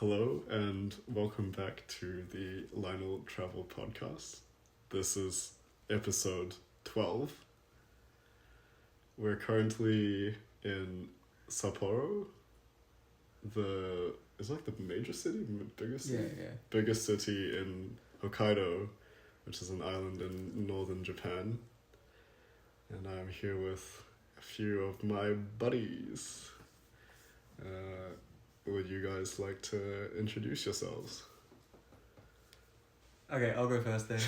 Hello and welcome back to the Lionel Travel Podcast. This is episode 12. We're currently in Sapporo. It's like the major city, biggest city? Yeah. Biggest city in Hokkaido, which is an island in northern Japan. And I'm here with a few of my buddies. Would you guys like to introduce yourselves? Okay, I'll go first then.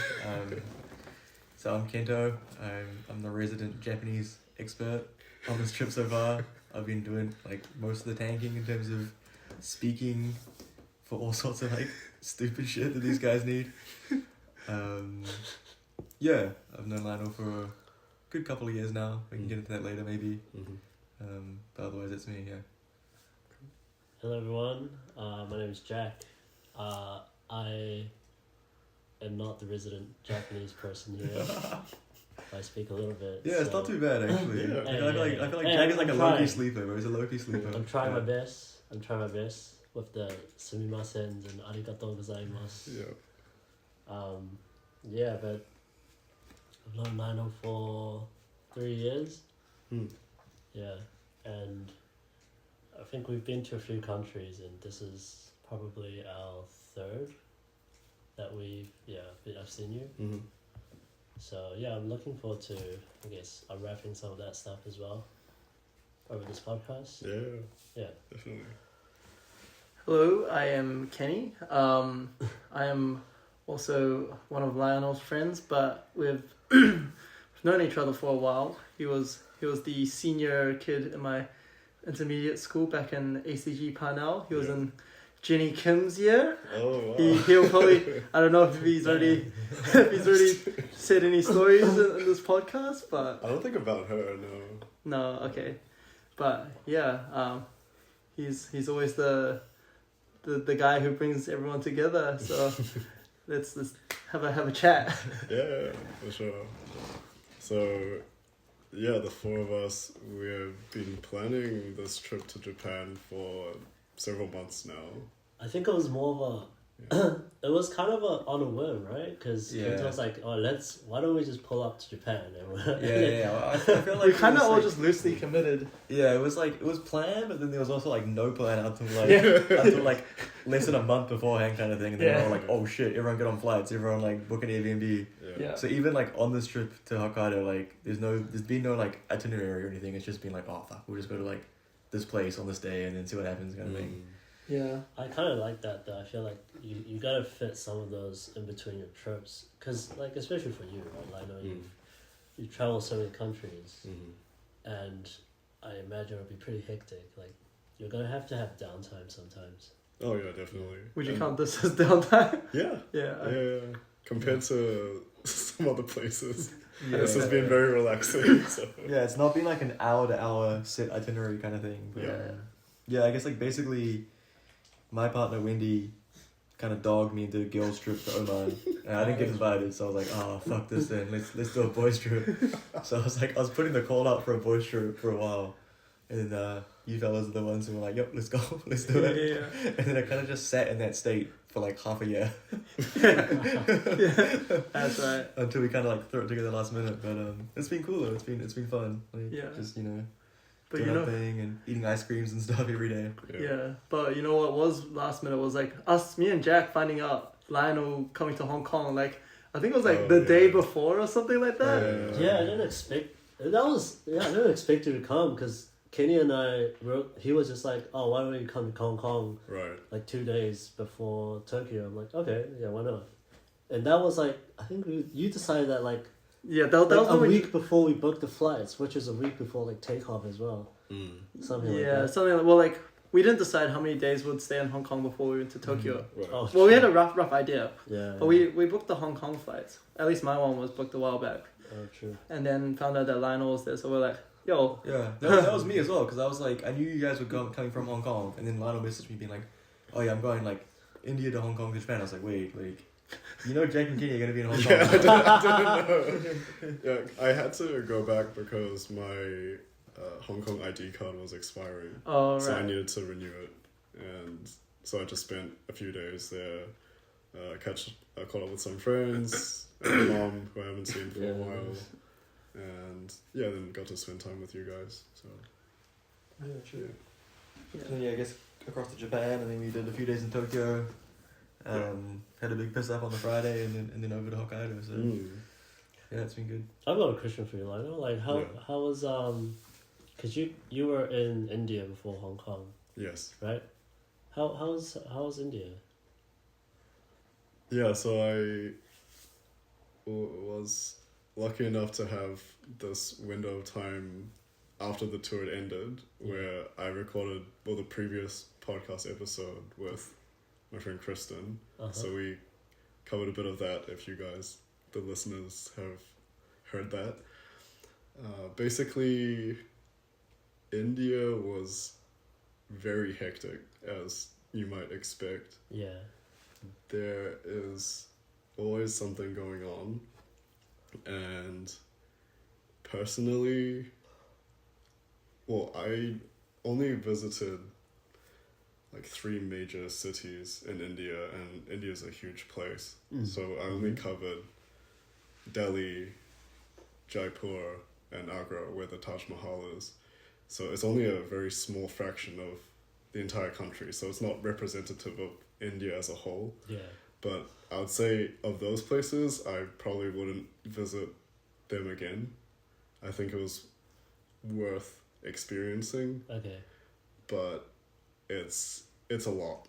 So I'm Kento. I'm the resident Japanese expert on this trip so far. I've been doing like most of the tanking in terms of speaking for all sorts of like stupid shit that these guys need. Yeah, I've known Lionel for a good couple of years now. We can get into that later maybe. Mm-hmm. But otherwise it's me, yeah. Hello everyone, my name is Jack. I am not the resident Japanese person here. I speak a little bit. Yeah, it's not too bad actually. Yeah. I feel like Jack is like a low-key sleeper, bro. He's a low-key sleeper. I'm trying my best. With the sumimasens and arigatou gozaimasu. Yeah. But I've known Lionel for 3 years. Yeah, and I think we've been to a few countries, and this is probably our third that I've seen you. Mm-hmm. So yeah, I'm looking forward to, unwrapping some of that stuff as well over this podcast. Yeah. Yeah. Definitely. Hello, I am Kenny. I am also one of Lionel's friends, but we've known each other for a while. He was the senior kid in my intermediate school back in ACG Parnell. He was in Jenny Kim's year. Oh wow. He'll probably, I don't know if he's already said any stories in this podcast, but I don't think about her, no. okay, but yeah, he's always the guy who brings everyone together. So let's have a chat. Yeah, for sure. So, yeah, the four of us, we've been planning this trip to Japan for several months now. I think it was more of a it was kind of on a whim, right? Because Kento was like, why don't we just pull up to Japan? And I feel like We kind of all just loosely committed. Yeah, it was planned, but then there was also like no plan until like less than a month beforehand kind of thing. And then we're all like, oh shit, everyone get on flights, everyone like book an Airbnb. Yeah. So even like on this trip to Hokkaido, like there's been no like itinerary or anything. It's just been like, oh fuck, we'll just go to like this place on this day and then see what happens kind of thing. Yeah. I kind of like that though. I feel like you gotta fit some of those in between your trips, because like especially for you, right? I know you travel so many countries, and I imagine it'll be pretty hectic. Like you're gonna have to have downtime sometimes. Oh yeah, definitely. Would you count this as downtime? Yeah. Yeah. Compared to some other places, Yeah. this has been very relaxing. So. Yeah, it's not been like an hour-to-hour set itinerary kind of thing. But, yeah, I guess like basically, my partner Wendy kind of dogged me into a girls' trip to Oman, and I didn't get invited, so I was like, oh fuck this then, let's do a boys' trip. So I was putting the call out for a boys' trip for a while, and then you fellas are the ones who were like, yep, let's go, let's do it. Yeah. And then I kind of just sat in that state for like half a year. That's right. Until we kind of like threw it together last minute, but it's been cool though. It's been fun. Like, just But doing our thing and eating ice creams and stuff every day. Yeah, but you know what was last minute was like me and Jack finding out Lionel coming to Hong Kong. Like I think it was like the day before or something like that. Yeah, I didn't expect I didn't expect you to come, because Kenny and he was just like, oh, why don't you come to Hong Kong? Right. Like 2 days before Tokyo. I'm like, okay, yeah, why not? And that was like, I think you decided that like. Yeah, that was a week before we booked the flights, which is a week before like takeoff as well. Something like that. Yeah, something like, well, like we didn't decide how many days we'd stay in Hong Kong before we went to Tokyo. Right. Oh, Well, we had a rough idea. Yeah. But we booked the Hong Kong flights. At least my one was booked a while back. Oh, true. And then found out that Lionel was there, so we're like, yo. Yeah, that was me as well, because I was like, I knew you guys were coming from Hong Kong, and then Lionel messaged me being like, oh yeah, I'm going like India to Hong Kong to Japan. I was like, wait, like, you know Jack and Kenny are going to be in Hong Kong. I didn't know. Yeah, I had to go back because my Hong Kong ID card was expiring. Oh, right. So I needed to renew it. And so I just spent a few days there. Caught up with some friends and my mom who I haven't seen for a while, and then got to spend time with you guys. So Yeah, sure. yeah. So I guess across to Japan, and then we did a few days in Tokyo. Had a big piss up on the Friday, and then over to Hokkaido. So yeah, it's been good. I've got a question for you, Lionel. Like, how was because you were in India before Hong Kong, Yes. right? How's India? Yeah, so I was lucky enough to have this window of time after the tour had ended where I recorded the previous podcast episode with my friend Kristen. So we covered a bit of that if you guys, the listeners, have heard that. Basically, India was very hectic, as you might expect. Yeah. There is always something going on, and personally, I only visited like 3 major cities in India, and India is a huge place. So I only covered Delhi, Jaipur, and Agra, where the Taj Mahal is. So it's only a very small fraction of the entire country, so it's not representative of India as a whole. Yeah. But I would say of those places, I probably wouldn't visit them again. I think it was worth experiencing. Okay. But it's a lot.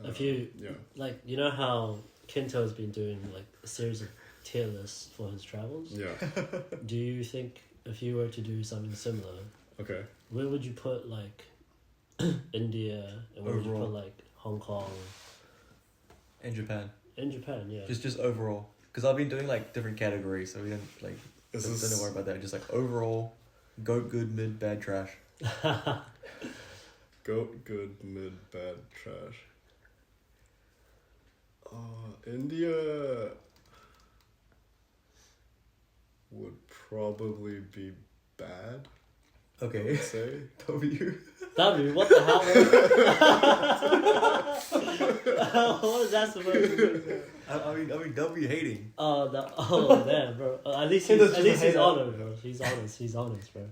If you Yeah. like, you know how Kento has been doing like a series of tier lists for his travels. Yeah. Do you think if you were to do something similar, Okay. where would you put like India, and where would you put like Hong Kong In Japan. In Japan? Yeah. Just overall, because I've been doing like different categories, so we don't like. Don't worry about that. Just like overall, goat, good, mid, bad, trash. Goat, good, mid, bad, trash. India would probably be bad. I Okay. would say. W. W, what the hell? What is that supposed to mean? I mean W hating. Oh man, bro. At least he's honest, bro. He's honest, bro.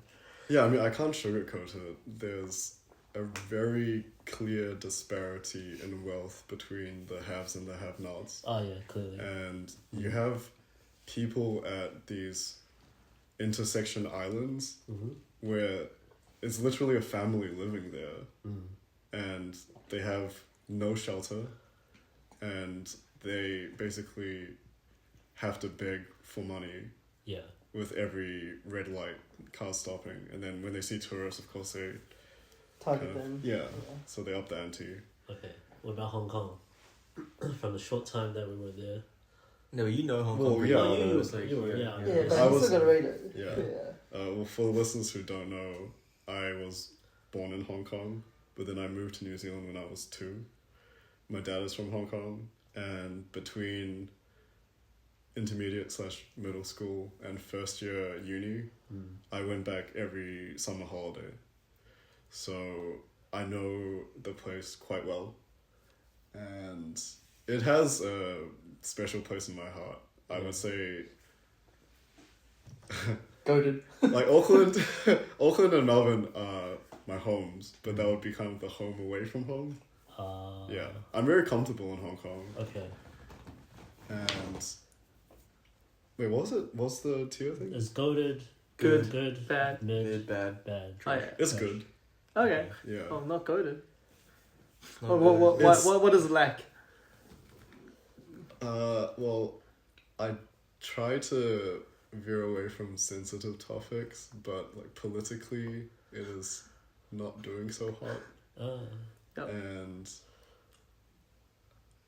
Yeah, I mean, I can't sugarcoat it. There's a very clear disparity in wealth between the haves and the have-nots. Oh yeah, clearly. And you have people at these intersection islands where it's literally a family living there, and they have no shelter, and they basically have to beg for money. Yeah. With every red light car stopping, and then when they see tourists, of course they Target them. Yeah, so they up the ante. Okay. What about Hong Kong? From the short time that we were there. No, you know Hong Well, Kong. yeah. pretty Oh, well, though. you were, yeah. Yeah, but I you was- still gotta rate it. Yeah. Well, for the listeners who don't know, I was born in Hong Kong, but then I moved to New Zealand when I was 2. My dad is from Hong Kong, and between intermediate/middle school and first year uni, I went back every summer holiday. So I know the place quite well, and it has a special place in my heart. I would say, Goated. like Auckland, Auckland and Melbourne are my homes, but that would be kind of the home away from home. Yeah, I'm very comfortable in Hong Kong. Okay. And wait, what was it? What's the tier thing? It's goated, Good, good, bad. mid, bad. bad. Oh, yeah. It's good. Okay. Yeah. Oh, not goated. Not What It's- does it lack? Well, I try to veer away from sensitive topics, but like politically, it is not doing so hot. Yep. And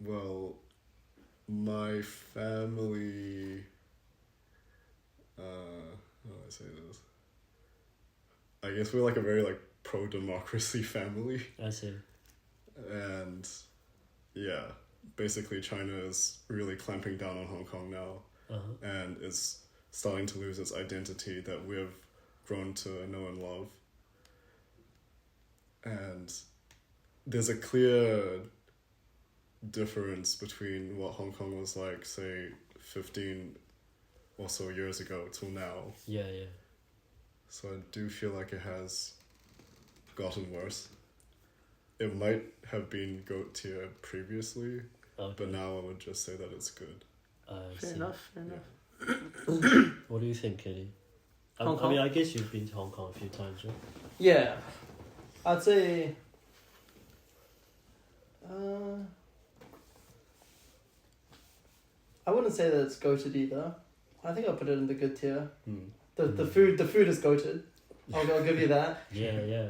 well, my family. How do I say this? I guess we're like a very like pro-democracy family. I see. And yeah, basically China is really clamping down on Hong Kong now, and is starting to lose its identity that we've grown to know and love. And there's a clear difference between what Hong Kong was like, say, 15 or so years ago till now. Yeah. So I do feel like it has gotten worse. It might have been GOAT tier previously, but now I would just say that it's good. Fair enough. What do you think, Kenny? Hong I Kong? mean, I guess you've been to Hong Kong a few times, right? Yeah, I'd say. I wouldn't say that it's goated either. I think I'll put it in the good tier. The food is goated. I'll give you that. Yeah.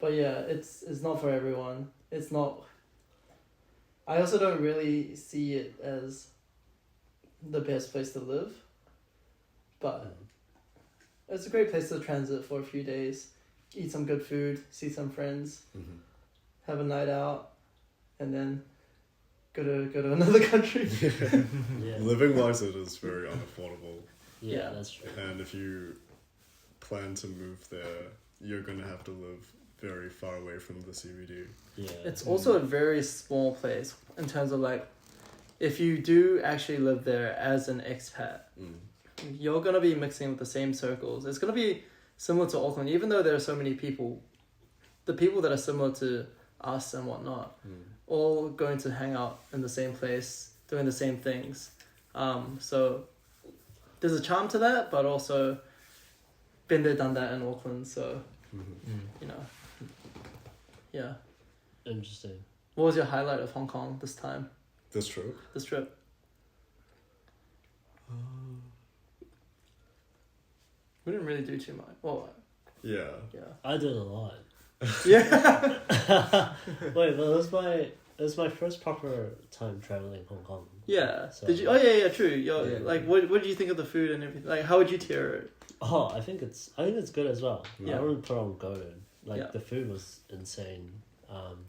But yeah, it's not for everyone. It's not. I also don't really see it as the best place to live, but it's a great place to transit for a few days, eat some good food, see some friends, have a night out, and then go to another country. Yeah. Living wise, it is very unaffordable. Yeah, that's true. And if you plan to move there, you're gonna have to live very far away from the CBD. Yeah. It's also a very small place in terms of like, if you do actually live there as an expat, you're gonna be mixing with the same circles. It's gonna be similar to Auckland, even though there are so many people. The people that are similar to us and whatnot, all going to hang out in the same place, doing the same things. So there's a charm to that, but also been there, done that in Auckland. So you know, yeah. Interesting. What was your highlight of Hong Kong this time? This trip? This trip? We didn't really do too much. Well, Yeah. I did a lot. yeah. Wait, but it was my first proper time traveling Hong Kong. Yeah. So- Did you? Oh yeah, true. Yeah. Like, what did you think of the food and everything? Like, how would you tier it? Oh, I think it's good as well. Yeah. I wouldn't put on goated. Like Yeah. the food was insane.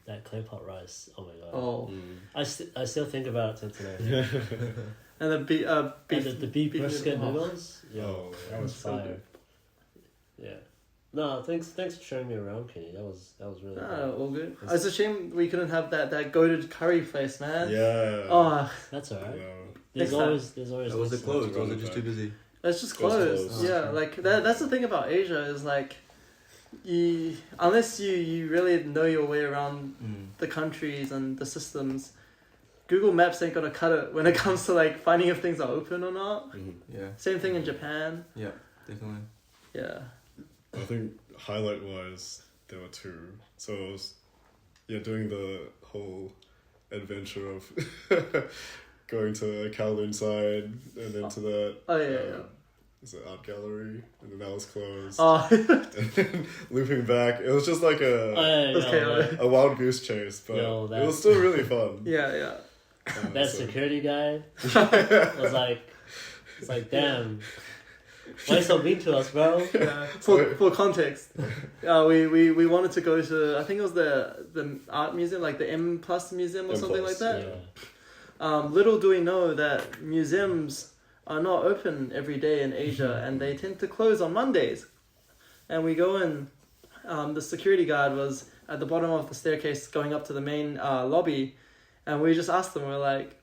That clay pot rice. Oh my god. Oh, I still think about it till today. and the beef. And the beef brisket noodle. noodles. Yo, Oh, that was so fire. good. Yeah. No, thanks for showing me around, Kenny. That was really Ah, good. all good. It's a shame we couldn't have that goated curry place, man. Yeah. Oh, That's alright. No. There's Next time. always Was it next closed or run was it it just back. too busy? it's just It was closed. closed. Yeah, like that's the thing about Asia is like, unless you really know your way around the countries and the systems, Google Maps ain't gonna cut it when it comes to like finding if things are open or not. Yeah, Same thing in Japan. definitely. Yeah. I think highlight wise there were two. So it was doing the whole adventure of going to Kowloon side and then to that Oh yeah. is it art gallery? And then that was closed. Oh, And then looping back. It was just like Okay, a wild goose chase, but Yo, it that- was still really fun. yeah. That So- security guy was like, it's like, damn, why so mean to us, bro? Yeah. For context, we wanted to go to, I think it was the art museum, like the M Plus museum or M something like Plus, that. Yeah. Little do we know that museums are not open every day in Asia, and they tend to close on Mondays. And we go in, the security guard was at the bottom of the staircase going up to the main lobby, and we just asked him, we're like,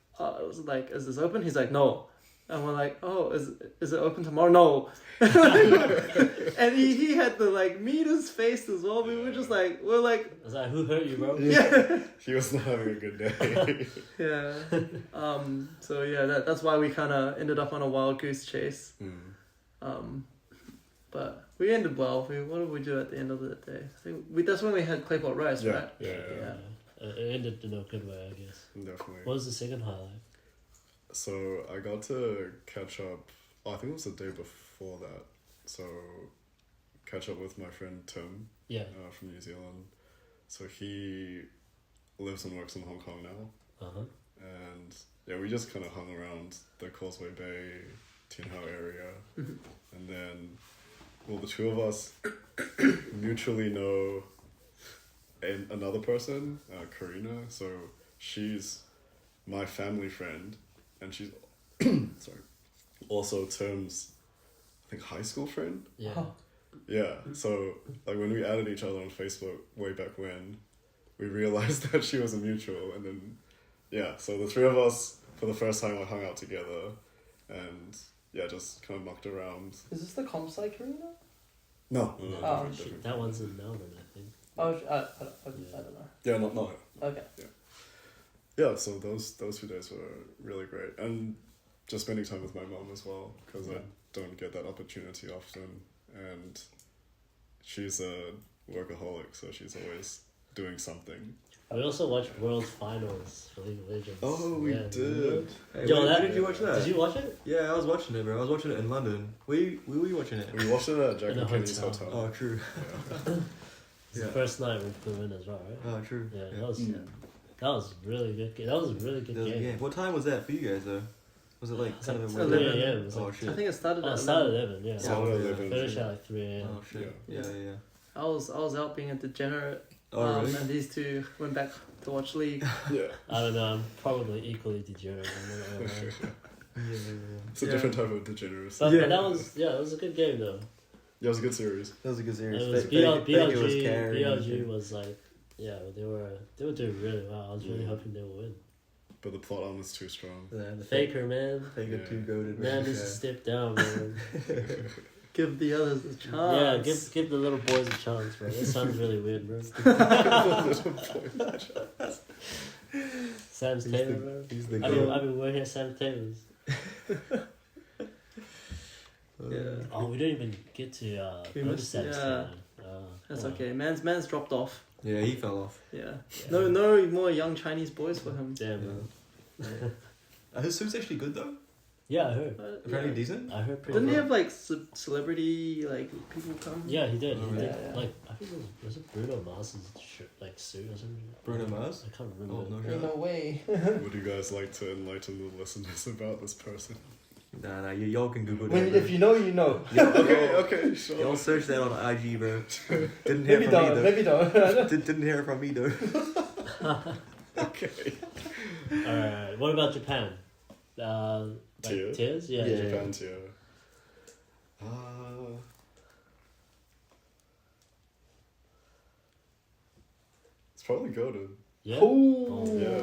is this open? He's like, no. And we're like, oh, is it open tomorrow? No. And he had the like meanest face as well. We were just like, I was like, who hurt you, bro? yeah. He was not having a good day. Yeah. So yeah, that's why we kind of ended up on a wild goose chase. But we ended well. What did we do at the end of the day? I think that's when we had clay pot rice, right? Yeah. It ended in a good way, I guess. Definitely. What was the second highlight? So I got to catch up. I think it was the day before that. So catch up with my friend Tim. Yeah. From New Zealand. So he lives and works in Hong Kong now, and yeah, we just kind of hung around the Causeway Bay, Tin Hau area, and then, well, the two of us mutually know another person, Karina. So she's my family friend, and she's sorry, also Tim's, I think, high school friend. Yeah. Oh. Yeah, so like when we added each other on Facebook way back when, we realized that she was a mutual, and then so the three of us for the first time hung out together, and just kind of mucked around. Is this the ComSci arena? No. Oh, different. That one's in Melbourne, I think. Oh, I don't know. Yeah, not. Okay. Yeah, so those 2 days were really great, and just spending time with my mom as well, because I don't get that opportunity often, and she's a workaholic, so she's always doing something. We also watched World Finals for League of Legends. Oh, we did. Hey, Yo, where did you watch that? Did you watch it? Yeah, I was watching it, bro. I was watching it in London. Where were you watching it? We watched it at Jack In a and Kenny's hotel. hotel. Oh, true. It's the first night we flew in as well, right? Oh, true. Yeah, that was really good. That was a really good That was a game. game. What time was that for you guys, though? Was it like kind of a 11. Yeah, it was Oh, like, shit. I think it started it at started 11. at 11, yeah. Started at yeah. 11. Finished at like 3 a.m. Oh, shit. Yeah. Yeah. I was out being a degenerate. Oh, really? And these two went back to watch League. Yeah. I don't know, I'm probably equally degenerate. I'm not gonna lie. Yeah. It's a different type of degeneracy. But, Yeah. but that was a good game though. Yeah, it was a good series. That was a good series. It was Baker was carrying. BLG was like, they were doing really well. I was really hoping they would win. But the plot armor's too strong. Yeah, the Faker, man. Faker Yeah. 2 goated. Man needs to step down, man. Give the others a chance. Yeah, give the little boys a chance, bro. That sounds really weird, bro. Sam's Taylor, bro. He's the I've goat. been working at Sam Taylor's. Yeah. Oh, we didn't even get to We go to missed- Sam's yeah. Taylor. That's Oh. okay. Man's dropped off. Yeah, he fell off. Yeah. Yeah. No more young Chinese boys for him. Damn, man. His suit's actually good though. Yeah, I heard. Apparently Yeah. decent. I heard pretty Didn't he good. have like celebrity like people come? Yeah, he did. Oh, He really? did. Yeah. Like, I think was it Bruno Mars's shirt, like suit or something? Bruno Mars? I can't Oh remember. no, Ain't shit. no way. Would you guys like to enlighten the listeners about this person? Nah, y'all can Google When, that. if you know, you know. Okay, sure. Y'all search that on IG, bro. Didn't Maybe hear from me don't. though. Maybe don't. Didn't hear from me though. Okay. Alright, what about Japan? Tier? Tiers? Yeah. Yeah. Japan tier. It's probably goated. Yeah. Oh. Yeah.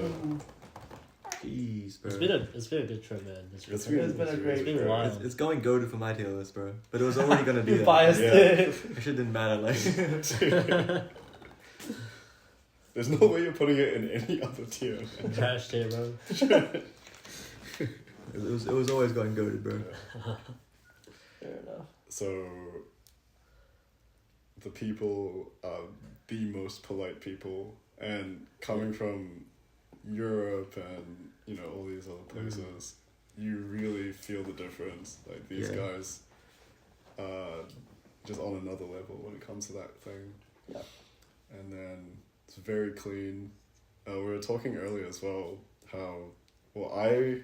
Jeez, bro. It's been a good trip, man. It's It's been a great It's been trip. wild. It's going goaded for my tier list, bro. But it was already gonna be You that. biased Yeah. it. It shit didn't matter. Like, There's no way you're putting it in any other tier. Trash tier, bro. it was always going goaded, bro. Fair enough. So, the people are the most polite people, and coming from Europe and all these other places, you really feel the difference. Like these Yeah. guys are just on another level when it comes to that thing. Yeah. And then it's very clean. We were talking earlier as well how I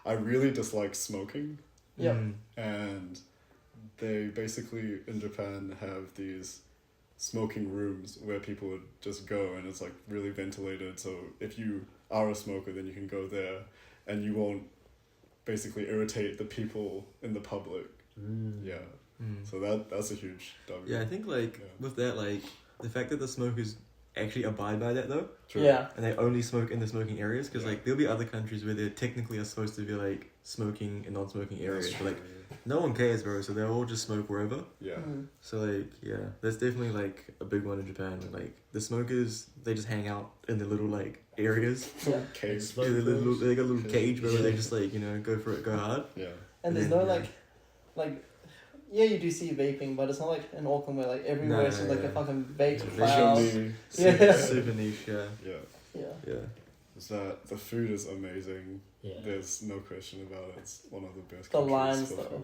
I really dislike smoking. Yep. And they basically in Japan have these smoking rooms where people would just go, and it's like really ventilated, so if you are a smoker then you can go there and you won't basically irritate the people in the public. So that's a huge W. Yeah, I think like Yeah. with that, like the fact that the smokers actually abide by that though, True. Yeah. and they only smoke in the smoking areas, because Yeah. like there'll be other countries where they technically are supposed to be like smoking in non-smoking areas, That's but like true. no one cares, bro. So they'll all just smoke wherever. Yeah. Mm. So like yeah, that's definitely like a big one in Japan. Like the smokers, they just hang out in the little like areas. Yeah. Cave. Smoke Yeah, rooms. they got a little cage where they just like go for it, go hard. Yeah. And there's Yeah. no like, yeah, you do see vaping, but it's not like in Auckland where like everywhere it's just like yeah. a fucking vape Yeah, cloud. Visually, Yeah. Super niche, yeah, yeah. Yeah. yeah. Is that the food is amazing. Yeah. There's no question about it. It's one of the best The countries lines, for though. food.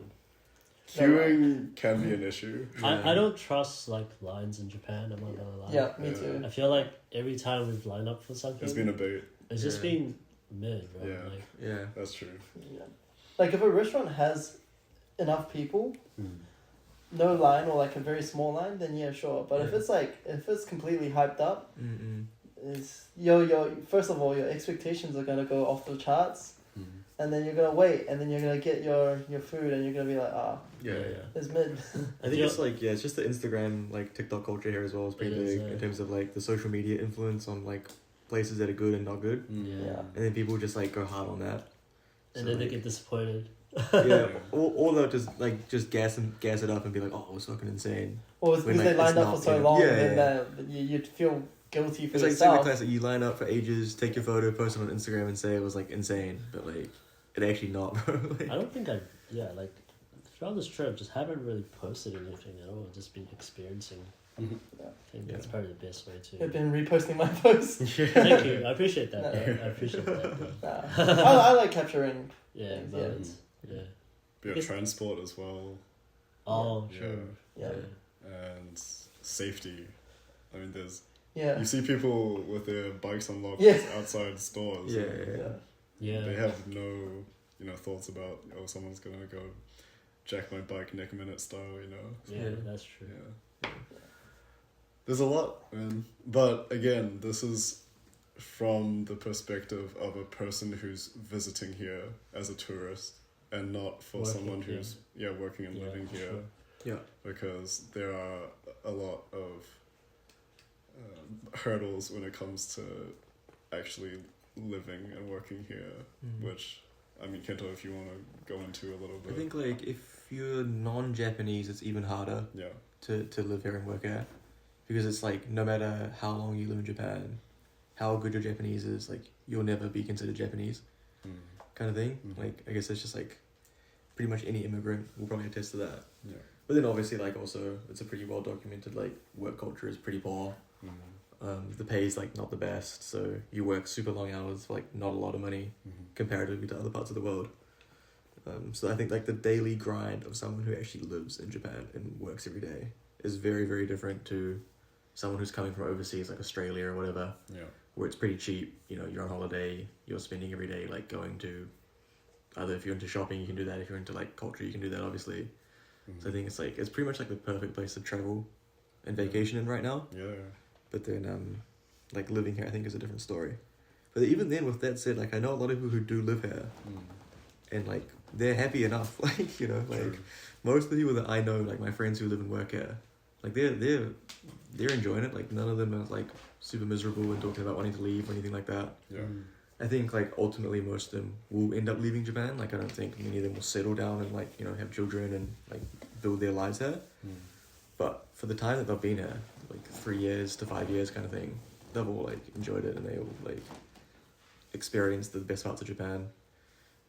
The Queuing can be an issue. I don't trust like lines in Japan, I'm not gonna lie. Yeah, me Yeah. too. I feel like every time we've lined up for something, It's been a bait. it's just Yeah. been mid, bro. Yeah. Like, Yeah. That's true. Yeah. Like if a restaurant has enough people, hmm. no line or like a very small line, then yeah, sure. But if Yeah. if it's completely hyped up, Mm-mm. it's your first of all your expectations are gonna go off the charts, and then you're gonna wait, and then you're gonna get your food, and you're gonna be like, Yeah. it's mid. I think it's like it's just the Instagram like TikTok culture here as well is pretty big in terms of like the social media influence on like places that are good and not good. Yeah. And then people just like go hard on that. And then they get disappointed. Yeah, or they'll just gas it up and be like, oh, it was fucking insane. Or it's because When, they like, lined it's up for not, so you know. long, Yeah, and yeah. then you'd feel guilty for It's like yourself. the classic. You line up for ages, take your photo, post it on Instagram, and say it was like insane, but like it actually not, bro. Like, I don't think like throughout this trip, just haven't really posted anything at all. Just been experiencing. Mhm. Yeah. I think that's probably the best way to. I've been reposting my posts. Thank you. I appreciate that. Though. I appreciate that. Though. I like capturing. Yeah, Things, moments. Yeah. Yeah, Because- transport as well. Oh, Yeah. sure. Yeah. And safety. I mean, Yeah. you see people with their bikes unlocked Yeah. outside stores. Yeah, and Yeah. They have no, thoughts about, someone's gonna go jack my bike Nick Minute style, Yeah, that's true. Yeah. There's a lot, man. But again, this is from the perspective of a person who's visiting here as a tourist and not for Working, someone who's working and living here. Sure. yeah, Because there are a lot of hurdles when it comes to actually living and working here, which, I mean, Kento, if you want to go into a little bit. I think like if you're non-Japanese, it's even harder Yeah. to live here and work here, because it's like no matter how long you live in Japan, how good your Japanese is, like you'll never be considered Japanese, kind of thing. Mhm. Like I guess it's just like pretty much any immigrant will probably attest to that. Yeah. But then obviously like also it's a pretty well documented like work culture is pretty poor. The pay is like not the best, so you work super long hours for like not a lot of money comparatively to other parts of the world. So I think like the daily grind of someone who actually lives in Japan and works every day is very, very different to someone who's coming from overseas like Australia or whatever, Yeah. where it's pretty cheap. You're on holiday, you're spending every day like going to either if you're into shopping you can do that, if you're into like culture you can do that obviously. So I think it's pretty much like the perfect place to travel and vacation in right now. Yeah. But then, like living here, I think is a different story. But even then, with that said, like I know a lot of people who do live here, and like they're happy enough. Like True. most of the people that I know, like my friends who live and work here, like they're enjoying it. Like none of them are like super miserable and talking about wanting to leave or anything like that. Yeah. I think like ultimately most of them will end up leaving Japan. Like I don't think many of them will settle down and like have children and like build their lives here. But for the time that they've been here, like 3 years to 5 years kind of thing, they've all like enjoyed it and they all like experienced the best parts of Japan.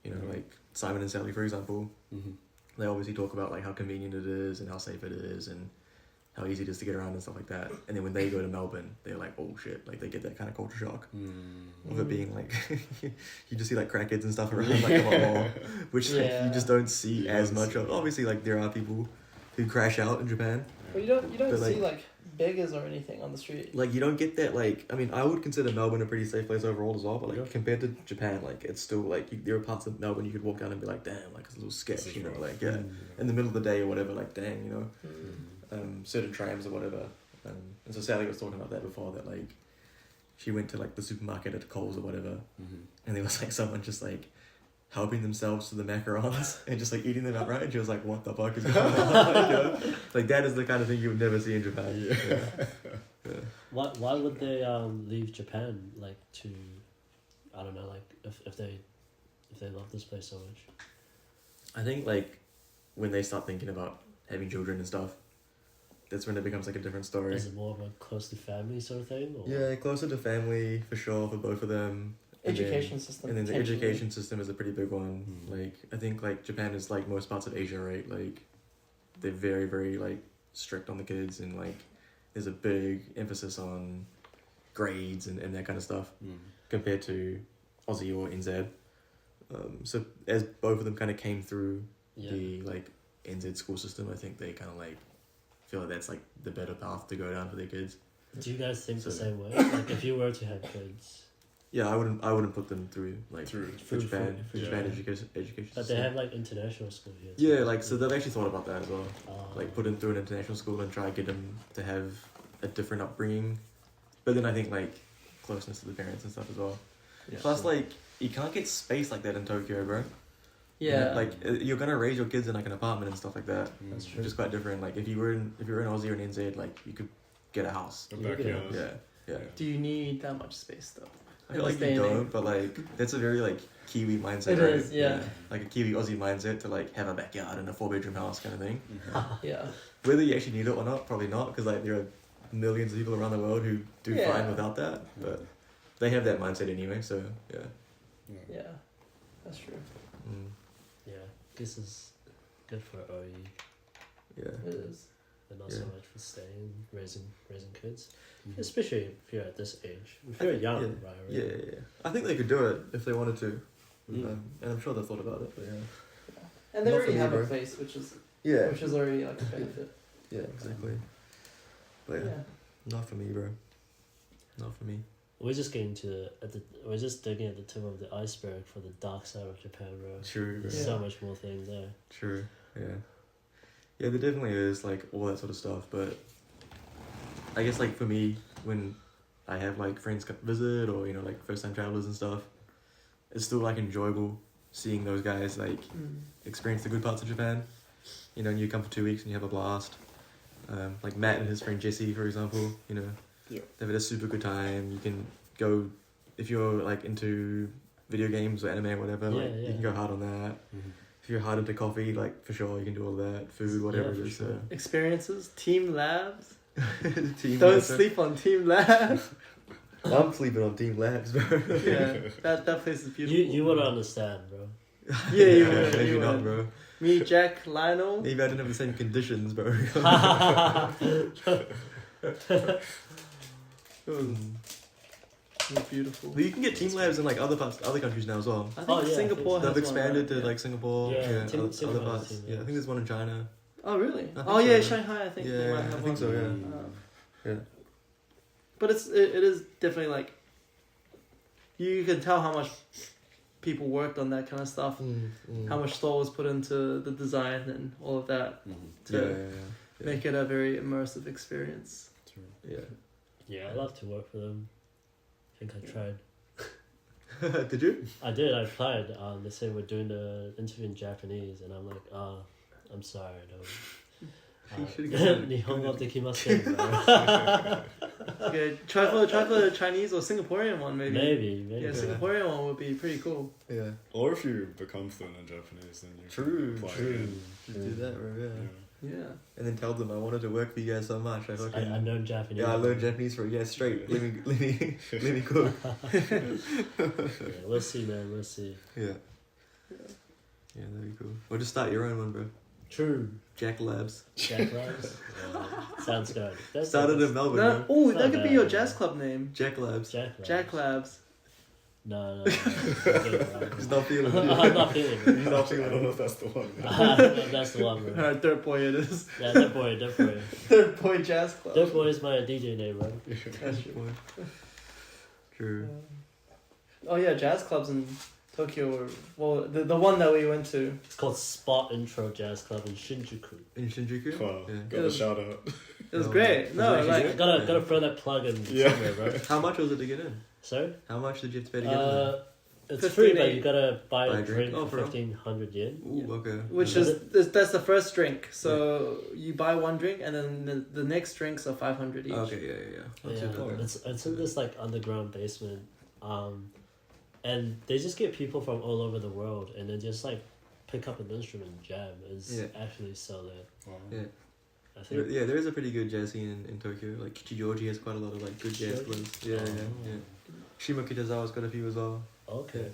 Like Simon and Sally, for example, they obviously talk about like how convenient it is and how safe it is and how easy it is to get around and stuff like that. And then when they go to Melbourne, they're like, oh shit, like they get that kind of culture shock of it being like, you just see like crackheads and stuff around like a lot more, which like you just don't see You as don't much see of. it. Obviously, like there are people who crash out in Japan. But you don't But, see like beggars or anything on the street. Like you don't get that. Like I mean, I would consider Melbourne a pretty safe place overall as well. But like compared to Japan, like it's still like there are parts of Melbourne you could walk down and be like, damn, like it's a little sketch, This is you know, rough. like in the middle of the day or whatever, like dang, certain trams or whatever. And so Sally was talking about that before, that like she went to like the supermarket at Coles or whatever, and there was like someone just like helping themselves to the macarons and just like eating them outright, and she was like, what the fuck is going on? Like that is the kind of thing you would never see in Japan. Yeah. Why would they leave Japan like to, I don't know, like if they love this place so much? I think like when they start thinking about having children and stuff, that's when it becomes like a different story. Is it more of a close to family sort of thing? Or? Yeah, closer to family for sure for both of them. Education system. And then the potentially. education system is a pretty big one. Like I think like Japan is like most parts of Asia, right? Like they're very, very like strict on the kids, and like there's a big emphasis on grades and that kind of stuff compared to Aussie or NZ. So as both of them kind of came through the like NZ school system, I think they kind of like feel like that's like the better path to go down for their kids. Do you guys think the So- same way? Like if you were to have kids, Yeah, I wouldn't put them through like Through Japan yeah. education but they system. have like international school here. Yeah, like so they've actually thought about that as well. Oh. Like put them through an international school and try to get them to have a different upbringing. But then I think like closeness to the parents and stuff as well. Yeah. Plus like you can't get space like that in Tokyo, bro. Yeah. Like you're gonna raise your kids in like an apartment and stuff like that. That's true. Which is quite different. Like if you were in Aussie or in NZ, like you could get a house. A You get backyard. Yeah. Do you need that much space though? I feel like you don't, but like that's a very like Kiwi mindset. It right? is, yeah. Like a Kiwi Aussie mindset to like have a backyard and a 4-bedroom house kind of thing. Yeah. Whether you actually need it or not, probably not, because like there are millions of people around the world who do Yeah. fine without that. But they have that mindset anyway, so yeah. Yeah. That's true. Mm, Yeah, guess it's good for OE, yeah. It is. but not Yeah. so much for staying, raising kids. Mhm. Especially if you're at this age. If you're young, right? Yeah. I think they could do it if they wanted to. Mm. And I'm sure they thought about it, but yeah. And they Not already for me, have a bro. place, which is Yeah. already like a benefit. Yeah, exactly. But yeah, not for me, bro. Not for me. We're just getting to we're just digging at the tip of the iceberg for the dark side of Japan, bro. True, bro. There's Yeah. so much more things there. True. Yeah. Yeah, there definitely is like all that sort of stuff, but I guess like for me, when I have like friends come visit or like first time travelers and stuff, it's still like enjoyable seeing those guys like experience the good parts of Japan. And you come for 2 weeks and you have a blast. Like Matt and his friend Jesse, for example, Yeah. they've had a super good time. You can go if you're like into video games or anime or whatever. Yeah, like yeah. you can go hard on that. If you're hard into coffee, like for sure you can do all that. Food, whatever Yeah, it for is. sure. Experiences, team labs. Team Don't Labs. sleep on team labs. I'm sleeping on Team Labs, bro. Yeah, that place is beautiful. You would understand, bro. Yeah, you would. Maybe You not, would. bro. Me, Jack, Lionel. Maybe I didn't have the same conditions, bro. You're beautiful. But you can get Team Labs in like other countries now as well. I think Oh, yeah, Singapore They've has expanded one, right? to like Singapore, Yeah, yeah, Team- other Singapore has parts. Team Yeah, I Labs. think there's one in China. Oh, really? think Oh, so, yeah, yeah. Shanghai, I think. they Yeah, might I have think one. so. Yeah, Um, yeah. But it is definitely like you can tell how much people worked on that kind of stuff, how much thought was put into the design and all of that to Yeah. make it a very immersive experience. Yeah. Yeah, I love to work for them. I think I tried. Did you? I did. I applied. They said we're doing the interview in Japanese, and I'm like, I'm sorry, no. You should've given it- Nihongo dekimasen, bro. Okay, try for the Chinese or Singaporean one maybe. Maybe. Yeah, Singaporean one would be pretty cool. Yeah. Or if you become fluent in Japanese, then you True, can apply True. again. You do that, bro. Yeah. Yeah. Yeah. And then tell them I wanted to work for you guys so much. I fucking. I know Japanese. Yeah, I learned Japanese for a year straight. Let me cook. Yeah, we'll see, man. We'll see. Yeah. Yeah, that'd be cool. Or just start your own one, bro. True. Jack Labs. Jack Labs? Sounds good. That's Started in Melbourne, No, bro. oh, Not that could be bad, your yeah. jazz club name. Jack Labs. Jack Labs. Jack Labs. No. He's not feeling it. I'm not feeling it. He's not I feeling don't know it. if that's the one. That's the one, bro. Alright, Third Boy it is. Yeah, that boy. Third Boy Jazz Club. That boy is my DJ name, bro. That's true. True. Oh yeah, jazz clubs in Tokyo were, well, the one that we went to. It's called Spot Intro Jazz Club in Shinjuku. In Shinjuku? Wow, Yeah. got a shout out. It was Oh, great. No, was it like, actually Gotta throw that plug in Yeah. somewhere, bro. How much was it to get in? Sorry? How much did you have to pay to get in? It's free, but 15. you gotta buy Buy a drink Oh, for for real? 1,500 yen. Ooh, okay. which is that's the first drink. So you buy one drink and then the next drinks are 500 each. Okay, yeah. Not too Yeah, bad. it's in this like underground basement, and they just get people from all over the world, and then just like pick up an instrument and jam. It's Yeah. actually so lit. Wow. Yeah. I think. Yeah, there is a pretty good jazz scene in Tokyo. Like Kichijoji has quite a lot of like good jazz Kichijoji? clubs. Yeah. Oh. Shima Kitazawa's got a few as well. Okay.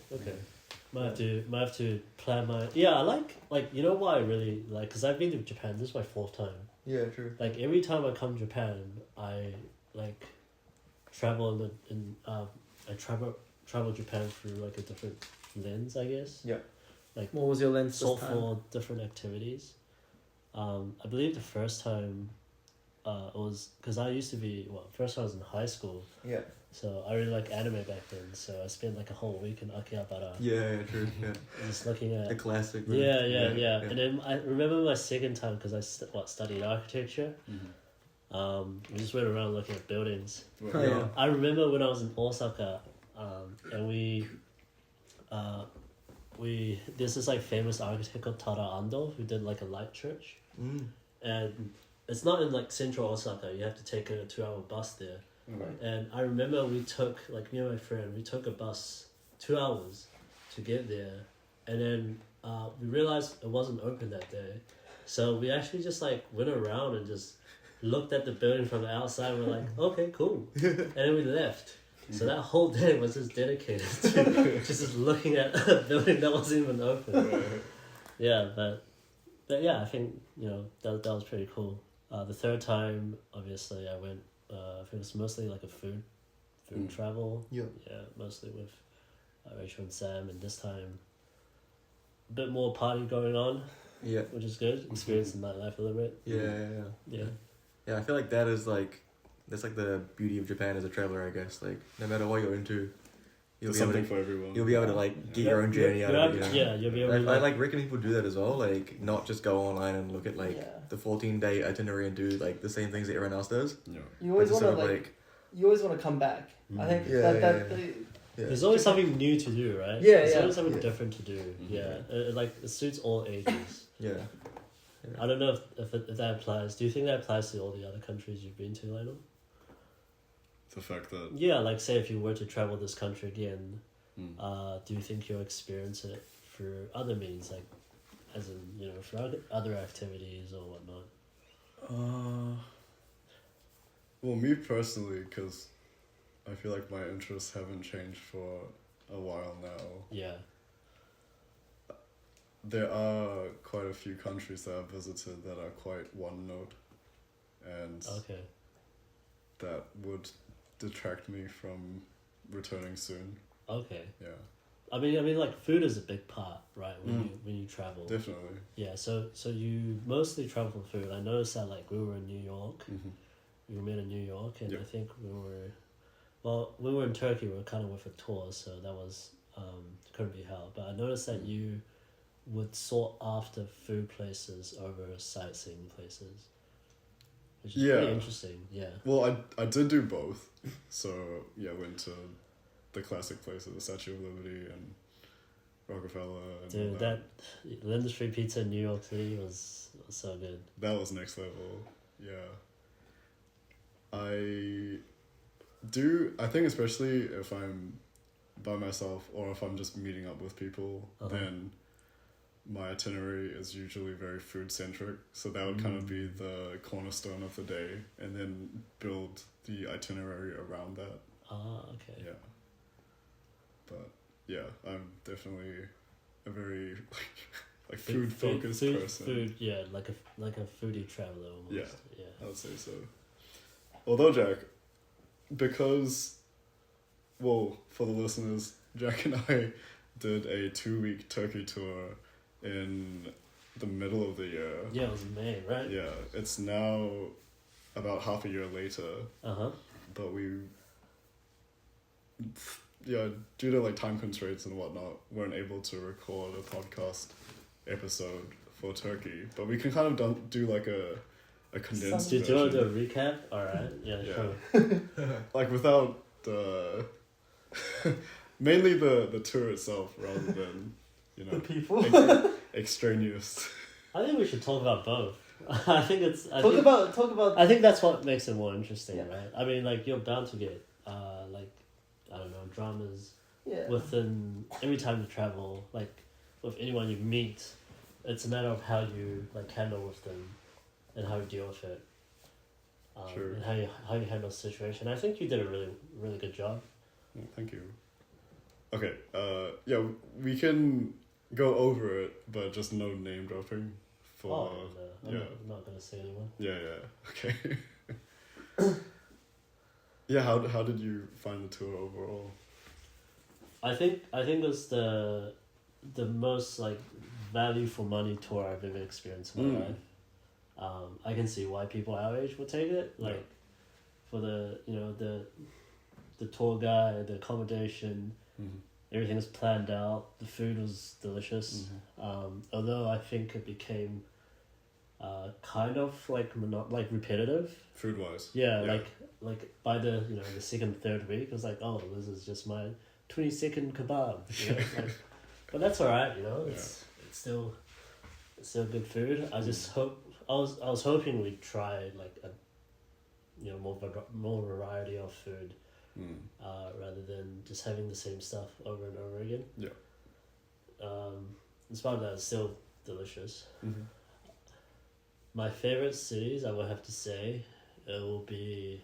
Might have to plan my. Yeah, I like you know what I really like, because I've been to Japan. This is my 4th time. Yeah, true. Like every time I come to Japan, I like travel I travel Japan through like a different lens, I guess. Yeah. What was your lens this Sought time? for different activities. I believe the first time it was because I used to be first time I was in high school, Yeah. so I really like anime back then. So I spent like a whole week in Akihabara Yeah, true. Yeah. just looking at The classic. bro. yeah. And then I remember my second time because I studied architecture. We just went around looking at buildings. Oh, yeah. I remember when I was in Osaka, and we there's this like famous architect called Tada Ando who did like a light church, and it's not in like central Osaka. You have to take a 2-hour bus there. Right. And I remember we took, like, me and my friend, we took a bus 2 hours to get there, and then we realized it wasn't open that day, so we actually just like went around and just looked at the building from the outside. We're like, okay, cool, and then we left. So that whole day was just dedicated to just looking at a building that wasn't even open. Yeah, but yeah, I think, you know, that was pretty cool. The third time, obviously, I went. I think it was mostly like a food travel. Yeah. Yeah, mostly with Rachel and Sam, and this time a bit more party going on. Yeah. Which is good. Experiencing nightlife a little bit. Yeah. I feel like that's like the beauty of Japan as a traveler, I guess. Like, no matter what you're into, There's something for everyone. You'll be able to like get your own journey out of it. You know? Yeah, you'll be able to. I like reckon people do that as well. Like, not just go online and look at like the 14-day itinerary and do like the same things that everyone else does. Yeah. You always want to you always want to come back. I think that there's always something new to do, right? Yeah, There's yeah. always something different to do. Yeah, it suits all ages. Yeah. I don't know if that applies. Do you think that applies to all the other countries you've been to, Lionel? The fact that... Yeah, like say if you were to travel this country again, do you think you'll experience it through other means, like as in, you know, for other activities or whatnot? Well, me personally, because I feel like my interests haven't changed for a while now. Yeah. There are quite a few countries that I've visited that are quite one note, and Okay. that would detract me from returning soon. Okay. Yeah. I mean, like food is a big part, right? When you travel. Definitely. Yeah. So you mostly travel for food. I noticed that like we were in New York. Mm-hmm. We were in New York, and Yep. I think we were in Turkey. We were kind of with a tour, so that was couldn't be held. But I noticed that you would sought after food places over sightseeing places, which is pretty interesting. Yeah. Well, I did do both. So yeah, went to the classic places, the Statue of Liberty and Rockefeller. And Dude, all that Linda Street Pizza in New York City was so good. That was next level. Yeah. I think especially if I'm by myself or if I'm just meeting up with people, then my itinerary is usually very food centric. So that would kind of be the cornerstone of the day, and then build the itinerary around that. Okay. Yeah. But yeah, I'm definitely a very like food focused person. Food, yeah, like a foodie traveler almost. Yeah. I would say so. Although Jack, because, well, for the listeners, Jack and I did a 2-week Turkey tour in the middle of the year. Yeah, it was May, right? Yeah, it's now about half a year later. But due to like time constraints and whatnot, weren't able to record a podcast episode for Turkey. But we can kind of do like a condensed Do you want to version. do a recap? Alright, yeah, sure. Like without the... mainly the tour itself rather than, you know... The people. Extraneous. I think we should talk about both. I think Talk about. I think that's what makes it more interesting, Yeah. right? I mean, like, you're bound to get, like, I don't know, dramas Yeah. within every time you travel, like, with anyone you meet. It's a matter of how you, like, handle with them and how you deal with it. Sure. And how you handle the situation. I think you did a really, really good job. Well, thank you. Okay, yeah, we can go over it, but just no name dropping. For I'm not going to say anyone. Yeah, okay. Yeah, how did you find the tour overall? I think it was the most like value for money tour I've ever experienced in my life. I can see why people our age would take it. Like for the the tour guide, the accommodation, everything was planned out. The food was delicious. Although I think it became kind of like repetitive. Food wise. Yeah, like by the the second, third week, it was like, oh, this is just my 20-second kebab. You know? But that's alright, you know. It's still good food. I just hope I was hoping we'd try like a more variety of food, rather than just having the same stuff over and over again. Yeah. In spite of that, it's still delicious. Mm-hmm. My favorite cities, I would have to say, it will be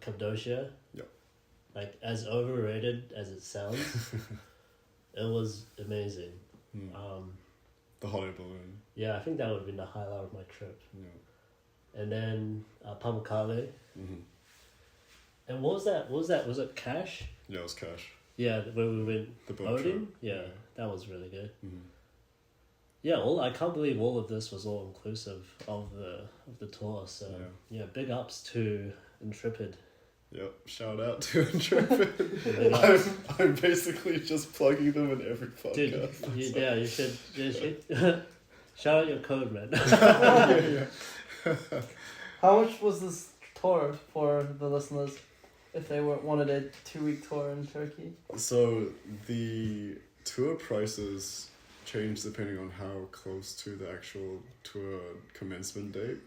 Cappadocia. Yep. Like, as overrated as it sounds, it was amazing. The hot air balloon. Yeah, I think that would have been the highlight of my trip. Yeah. And then Pamukkale. Mm-hmm. And what was that? Was it Cash? Yeah, it was Cash. Yeah, where we went The boat boating. trip. Yeah, that was really good. Mm-hmm. Yeah, I can't believe all of this was all inclusive of the tour. So yeah, big ups to Intrepid. Yep, shout out to Intrepid. Big ups. I'm basically just plugging them in every podcast. Dude, you should shout out your code, man. How much was this tour for the listeners if they wanted a 2-week tour in Turkey? So the tour prices change depending on how close to the actual tour commencement date.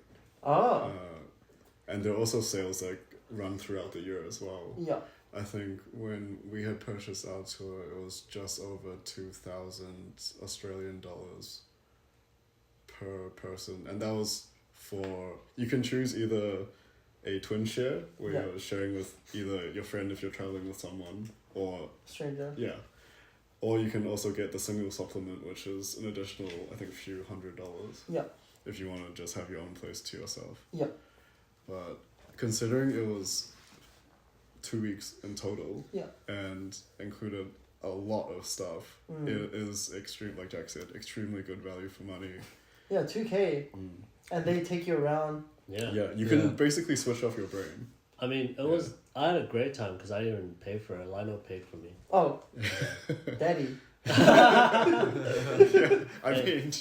And there are also sales that run throughout the year as well. Yeah. I think when we had purchased our tour, it was just over 2,000 Australian dollars per person. And that was for, you can choose either a twin share, where you're sharing with either your friend if you're traveling with someone, or stranger. Yeah. Or you can also get the single supplement, which is an additional, I think, a few $100. Yeah. If you want to just have your own place to yourself. Yeah. But considering it was 2 weeks in total, and included a lot of stuff, it is extreme, like Jack said, extremely good value for money. Yeah, $2,000, and they take you around. Yeah. Yeah, you can basically switch off your brain. I mean, I had a great time because I didn't even pay for it. Lionel paid for me. Oh, daddy. Yeah, I mean,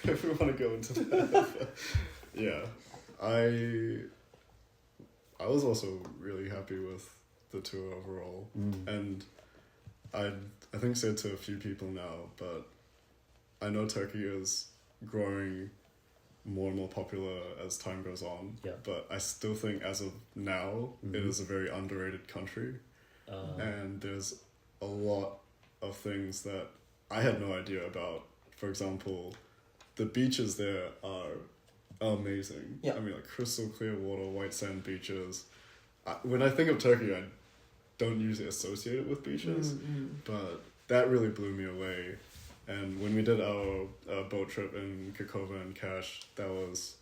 if we want to go into that, yeah, I was also really happy with the tour overall, and I think said to a few people now, but I know Turkey is growing more and more popular as time goes on. Yeah. But I still think as of now, it is a very underrated country, and there's a lot of things that I had no idea about. For example, the beaches there are amazing. Yeah. I mean, like crystal clear water, white sand beaches. When I think of Turkey, I don't usually associate it with beaches, but that really blew me away. And when we did our boat trip in Kakova and Kash, that was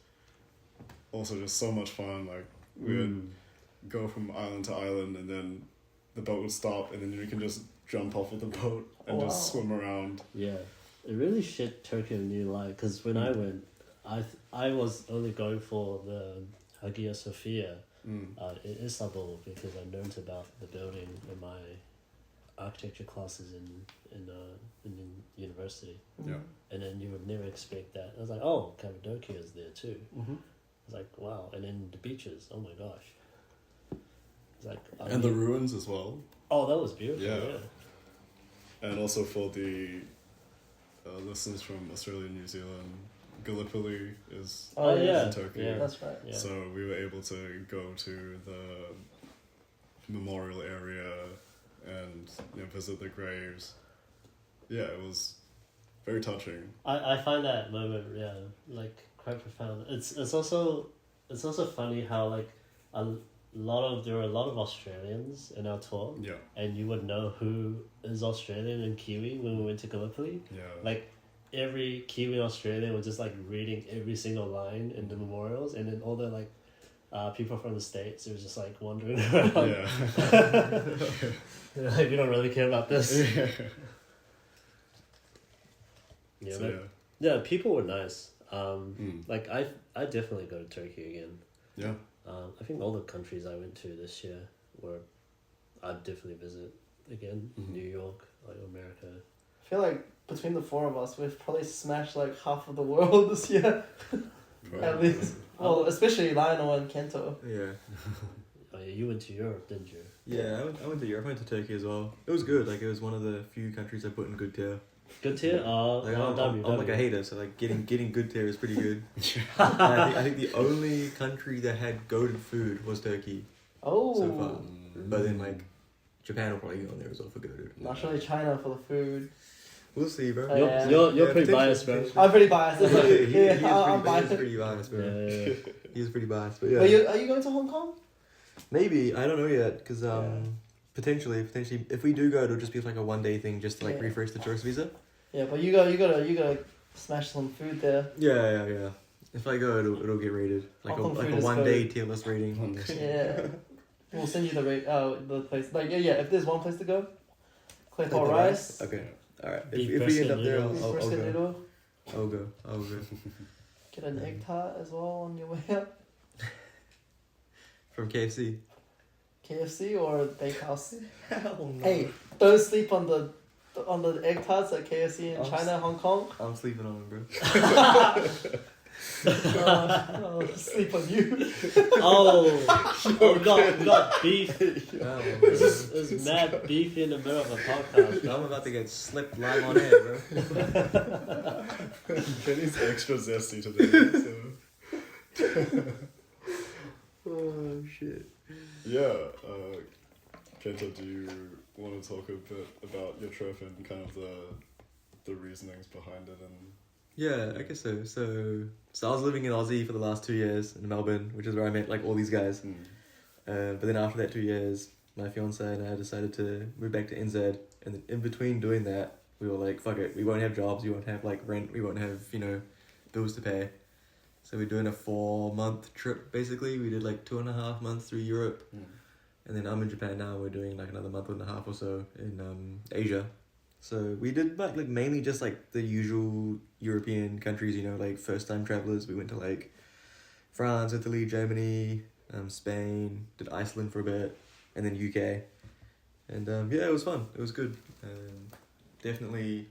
also just so much fun. Like, we would go from island to island, and then the boat would stop, and then you can just jump off of the boat and just swim around. Yeah, it really shit Turkey a new light, because when I went, I was only going for the Hagia Sophia in Istanbul, because I learned about the building in my architecture classes in university. Yeah. And then you would never expect that. I was like, oh, Cappadocia is there too. I was like, wow. And then the beaches, oh my gosh. It's like, and the ruins as well. Oh, that was beautiful. Yeah. And also for the listeners from Australia and New Zealand, Gallipoli is in Turkey. Yeah, that's right. Yeah. So we were able to go to the memorial area and visit the graves. Yeah, it was very touching. I find that moment like quite profound. It's also funny how like there were a lot of Australians in our tour. Yeah. And you would know who is Australian and Kiwi when we went to Gallipoli. Yeah. Like every Kiwi in Australia was just like reading every single line in the memorials, and then all the like people from the States, it was just like wandering around. Yeah. Like, we don't really care about this. Yeah, people were nice. Like I definitely go to Turkey again. Yeah. I think all the countries I went to this year I'd definitely visit again. New York, like America. I feel like between the four of us, we've probably smashed like half of the world this year. At least. Well, especially Lionel and Kento. Yeah. Oh, yeah, you went to Europe, didn't you? Yeah, I went to Europe. I went to Turkey as well. It was good. Like, it was one of the few countries I put in good tier. Good tier? Oh, Like, well, I'm like a hater, so like getting good tier is pretty good. And I think the only country that had goated food was Turkey Oh. so far. But then like Japan will probably get on there as well for goated. Naturally China for the food. We'll see, bro. You're pretty biased, bro. I'm pretty biased. It's like, I'm He biased. is pretty biased, bro. Yeah. He's pretty biased, but yeah. Are you going to Hong Kong? Maybe, I don't know yet, because Yeah. potentially, if we do go, it'll just be like a 1-day thing, just to like Yeah. refresh the tourist visa. Yeah, but you gotta smash some food there. Yeah. If I go, it'll get rated like Hong Kong like food a is 1-day good. tier list rating. Yeah. We'll send you the place. Like yeah, if there's one place to go, clay pot Like rice. Okay, all right. Beef If we end up brisket there, noodles. I'll Brisket go. noodle. I'll go. Get an egg tart as well on your way up. From KFC. KFC or Bakehouse. Hell no. Hey, don't sleep on the egg tarts at KFC in Oh, China, Hong Kong. I'm sleeping on it, bro. I'll sleep on you. Oh, we got beef. Oh, This is mad beef in the middle of a podcast. I'm about to get slipped live on air, bro. Kenny's extra zesty today. So. Oh shit. Yeah, Kento, do you want to talk a bit about your trip and kind of the reasonings behind it? And Yeah, I guess so. So I was living in Aussie for the last 2 years in Melbourne, which is where I met like all these guys. But then after that 2 years, my fiance and I decided to move back to NZ. And then in between doing that, we were like, fuck it, we won't have jobs, we won't have like rent, we won't have, bills to pay. So we're doing a 4-month trip basically. We did like 2.5 months through Europe. And then I'm in Japan now, we're doing like another month and a half or so in Asia. So we did like mainly just like the usual European countries, like first time travelers. We went to like France, Italy, Germany, Spain, did Iceland for a bit, and then UK. And yeah, it was fun. It was good. Definitely,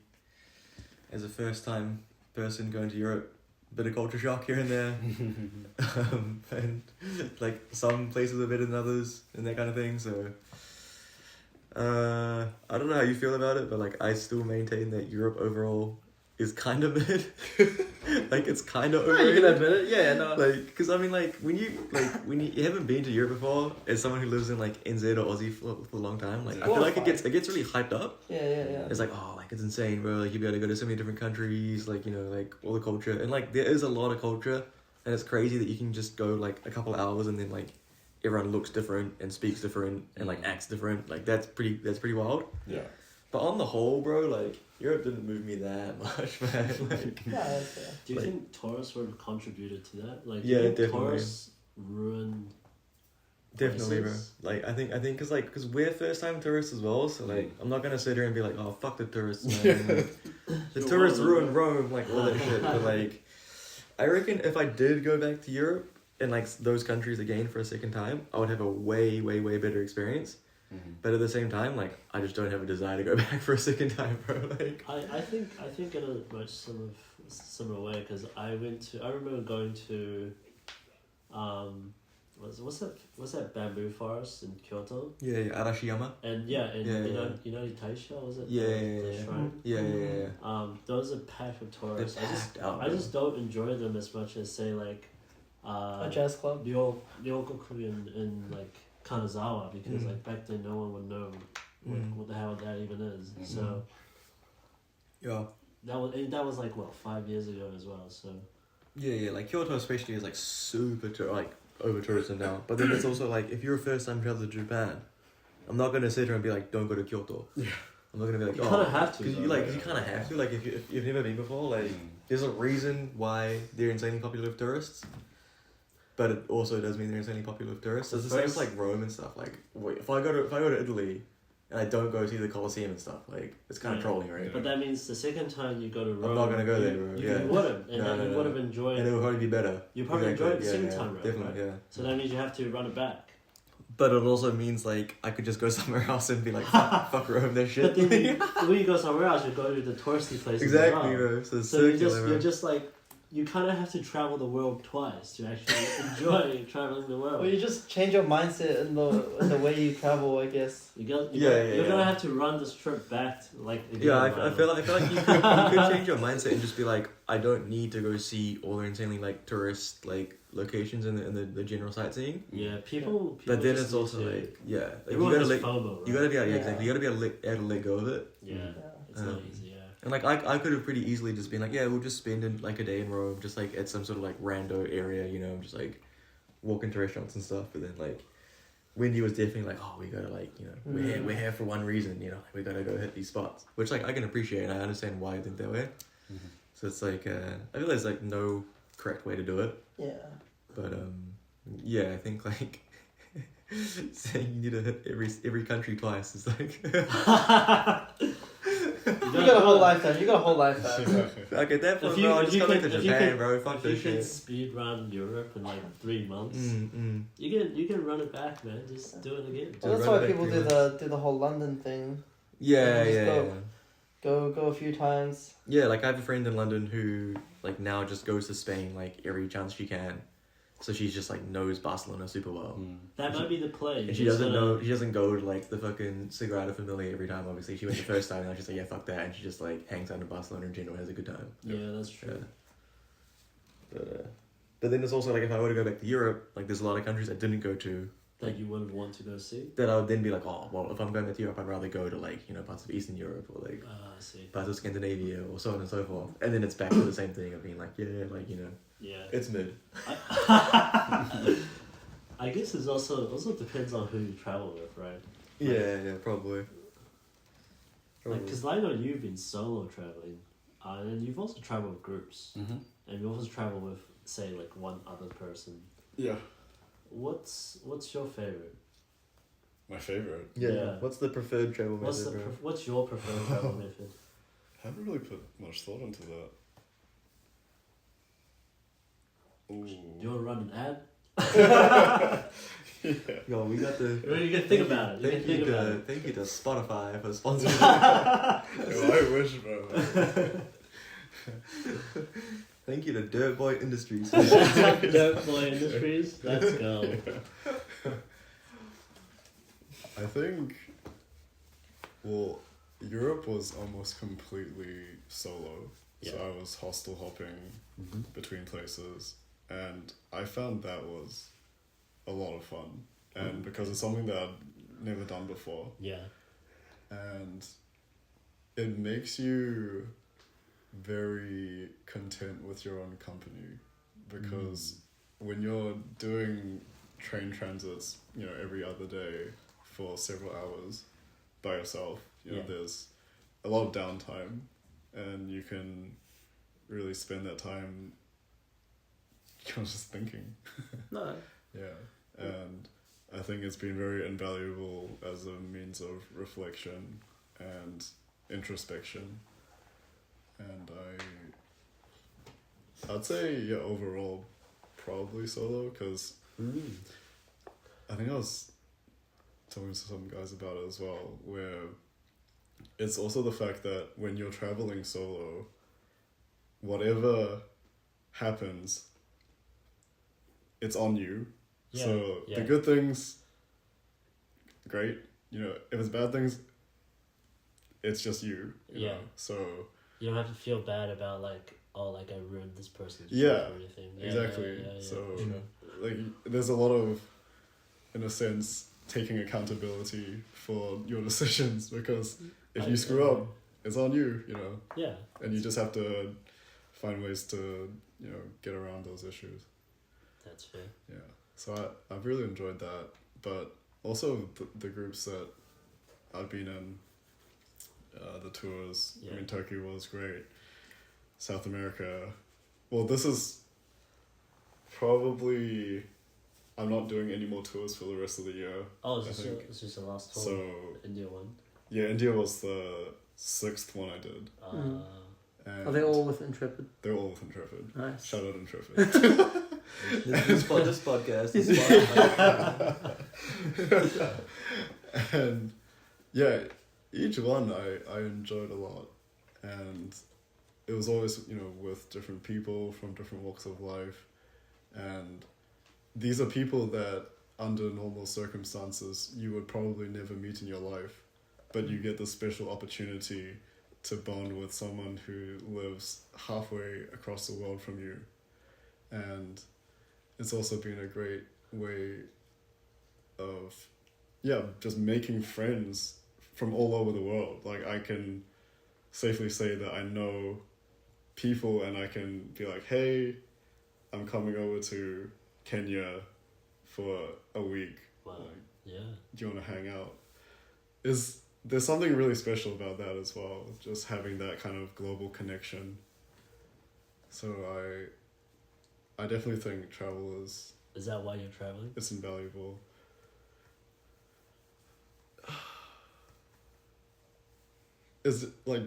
as a first time person going to Europe, bit of culture shock here and there. And like some places are better than others and that kind of thing. So I don't know how you feel about it, but like I still maintain that Europe overall is kind of mid. Like it's kind of overrated. You can admit it. Yeah, no. Like, because I mean, like when you haven't been to Europe before, as someone who lives in like NZ or Aussie for a long time, like I feel like it gets really hyped up. Yeah. It's like, oh, like it's insane, bro. Like you'll be able to go to so many different countries, like like all the culture, and like there is a lot of culture, and it's crazy that you can just go like a couple hours and then like everyone looks different and speaks different and like acts different. Like that's pretty wild. yeah. But on the whole, bro, like Europe didn't move me that much, man. Like, Yeah, that's fair. Do you Like- think tourists would have contributed to that? Like, Yeah, do you think definitely. tourists ruined definitely, bro. places? Like I think because we're first time tourists as well, so like I'm not gonna sit here and be like, oh fuck the tourists, man. Like, the You're tourists wrong, ruined Rome, like all that shit. But like, I reckon if I did go back to Europe and like those countries again for a second time, I would have a way better experience. But at the same time, like I just don't have a desire to go back for a second time, bro. Like I think in a much similar way, because I remember going to what's that bamboo forest in Kyoto, yeah, Arashiyama. and United Taisha, was it? Yeah, the yeah. shrine. Yeah. Those are packed with tourists. They're packed out, I bro. just don't enjoy them as much as say like A jazz club. Ryogoku in like Kanazawa, because like back then no one would know what the hell that even is. So Yeah. that was like what 5 years ago as well. So Yeah, like Kyoto especially is like super over tourism now. But then it's also like if you're a first time traveler to Japan, I'm not gonna sit here and be like, don't go to Kyoto. Yeah. I'm not gonna be like, You kinda have to, because though. you kind of have to. Like if you've never been before, like there's a reason why they're insanely popular with tourists. But it also does mean they're insanely popular with tourists. It's the same as like Rome and stuff. Like if I go to Italy and I don't go see the Colosseum and stuff, like it's kind of trolling, right? But that means the second time you go to Rome, I'm not gonna go there, bro. You wouldn't, and you would have enjoyed. And it would probably be better. You probably enjoyed it the second yeah, time round, definitely, right? yeah. So that means you have to run it back. But it also means like I could just go somewhere else and be like, fuck Rome, that shit. But then when you go somewhere else, you go to the touristy places. Exactly, as well. bro. So, So you're just like you kind of have to travel the world twice to actually enjoy traveling the world. Well, you just change your mindset in the way you travel, I guess. You're gonna have to run this trip back to, like again, Yeah, I feel like you could change your mindset and just be like, I don't need to go see all the insanely like tourist like locations in the general sightseeing. Yeah, people But then just it's need also to- like, yeah, like you everyone gotta has let, FOMO, right? you gotta be Yeah. exactly, you gotta be able to let go of it. Yeah, it's not easy. Yeah. And like I could have pretty easily just been like, yeah, we'll just spend like a day in Rome, just like at some sort of like rando area, you know, just like walk into restaurants and stuff. But then like Wendy was definitely like, oh, we gotta like, you know, we're here for one reason, you know, like, we gotta go hit these spots, which like I can appreciate and I understand why you think that way. Mm-hmm. So it's like I feel there's like no correct way to do it, Yeah. but yeah, I think like saying you need to hit every country twice is like. You got a whole lifetime. You got a whole lifetime. Okay, that If point, you- bro, if just you go back could- to if you Japan, could- bro. Fuck If you this can shit. speed run Europe in like 3 months, Mm. you can run it back, man. Just do it again. Well, that's run why it people back do the whole London thing. Yeah, Just yeah, go. yeah. Go a few times. Yeah, like I have a friend in London who like now just goes to Spain like every chance she can. So she's just like knows Barcelona super well. That might be the play. And she doesn't go to like the fucking Sagrada Familia every time, obviously. She went the first time and she's like, yeah, fuck that, and she just like hangs out in Barcelona in general, has a good time. Yeah, that's true. Yeah. But then there's also like if I were to go back to Europe, like there's a lot of countries I didn't go to That you wouldn't want to go see. that I would then be like, oh well, if I'm going back to Europe I'd rather go to like, you know, parts of Eastern Europe or like I see. parts of Scandinavia or so on and so forth. And then it's back to the same thing of being like, yeah, like, you know, Yeah. it's mid. I guess it also depends on who you travel with, right? Yeah, probably. Like, because I know you've been solo traveling, and you've also traveled with groups, and you also travel with, say, like one other person. Yeah. What's your favorite? My favorite. Yeah. What's the preferred travel What's method, bro? what's your preferred travel method? I haven't really put much thought into that. Ooh. Do you want to run an ad? Yo, we got the. You can think about it. Thank you to Spotify for sponsoring. Yo, I wish, bro. Thank you to Dirt Boy Industries. Dirt Boy Industries. Let's go. I think, well, Europe was almost completely solo. So Yeah. I was hostel hopping between places. And I found that was a lot of fun. And because it's something that I'd never done before. Yeah. And it makes you very content with your own company. Because when you're doing train transits, you know, every other day for several hours by yourself, you know, there's a lot of downtime and you can really spend that time just thinking. No. Yeah, and I think it's been very invaluable as a means of reflection and introspection. And I'd say overall probably solo, because I think I was talking to some guys about it as well, where it's also the fact that when you're traveling solo, whatever happens, it's on you. Yeah, So yeah. the good things, great. You know, if it's bad things, it's just you. You know? So you don't have to feel bad about like, oh, like I ruined this person's Yeah, trip or anything. Yeah, exactly. yeah, So sure. like, there's a lot of, in a sense, taking accountability for your decisions, because if you screw up, it's on you. You know. Yeah. And you just have to find ways to, you know, get around those issues. That's fair. Yeah. So I've really enjoyed that, but also the groups that I've been in, the tours. Yeah. I mean, Tokyo was great. South America. Well, this is probably, I'm not doing any more tours for the rest of the year. Oh, I it's think. just the last tour. So India one. yeah, India was the 6th one I did. And Are they all with Intrepid? They're all with Intrepid. Nice. Shout out Intrepid. this podcast is And yeah, each one I enjoyed a lot, and it was always, you know, with different people from different walks of life. And these are people that under normal circumstances you would probably never meet in your life. But you get this special opportunity to bond with someone who lives halfway across the world from you. And it's also been a great way of, just making friends from all over the world. Like, I can safely say that I know people and I can be like, hey, I'm coming over to Kenya for a week. Wow. Like, Yeah. do you want to hang out? There's something really special about that as well, just having that kind of global connection. So I definitely think travel is that why you're traveling? it's invaluable. Is it like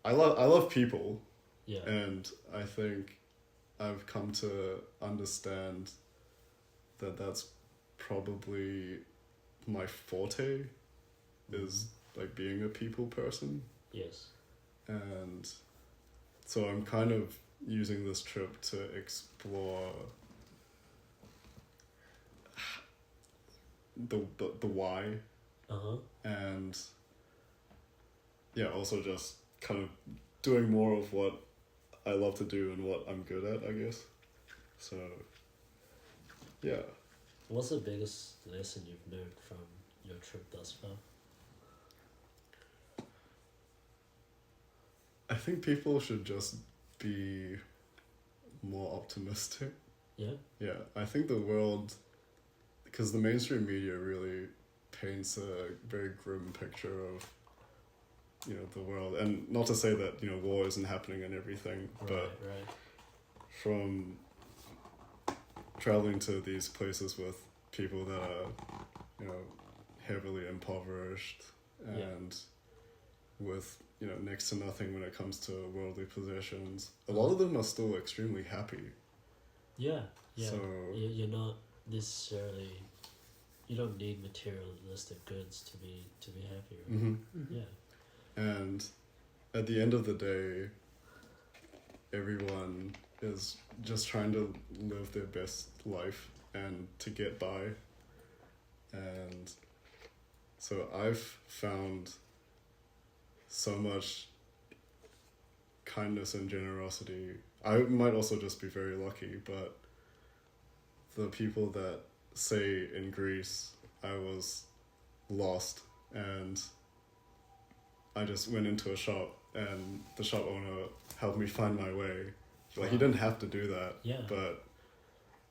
I love people, Yeah. and I think I've come to understand that that's probably my forte, is like being a people person. Yes. And so I'm kind of using this trip to explore the why, and also just kind of doing more of what I love to do and what I'm good at, I guess. So yeah. What's the biggest lesson you've learned from your trip thus far? I think people should just be more optimistic. Yeah? Yeah, I think the world, because the mainstream media really paints a very grim picture of, you know, the world. And not to say that, you know, war isn't happening and everything, but Right. from traveling to these places with people that are, you know, heavily impoverished and with, you know, next to nothing when it comes to worldly possessions, a lot of them are still extremely happy. Yeah. So You're not necessarily, you don't need materialistic goods to be happy, right? Mm-hmm. Yeah. And at the end of the day, everyone is just trying to live their best life and to get by. And so I've found so much kindness and generosity. I might also just be very lucky, but the people that say in Greece I was lost and I just went into a shop and the shop owner helped me find my way. Like, he didn't have to do that, but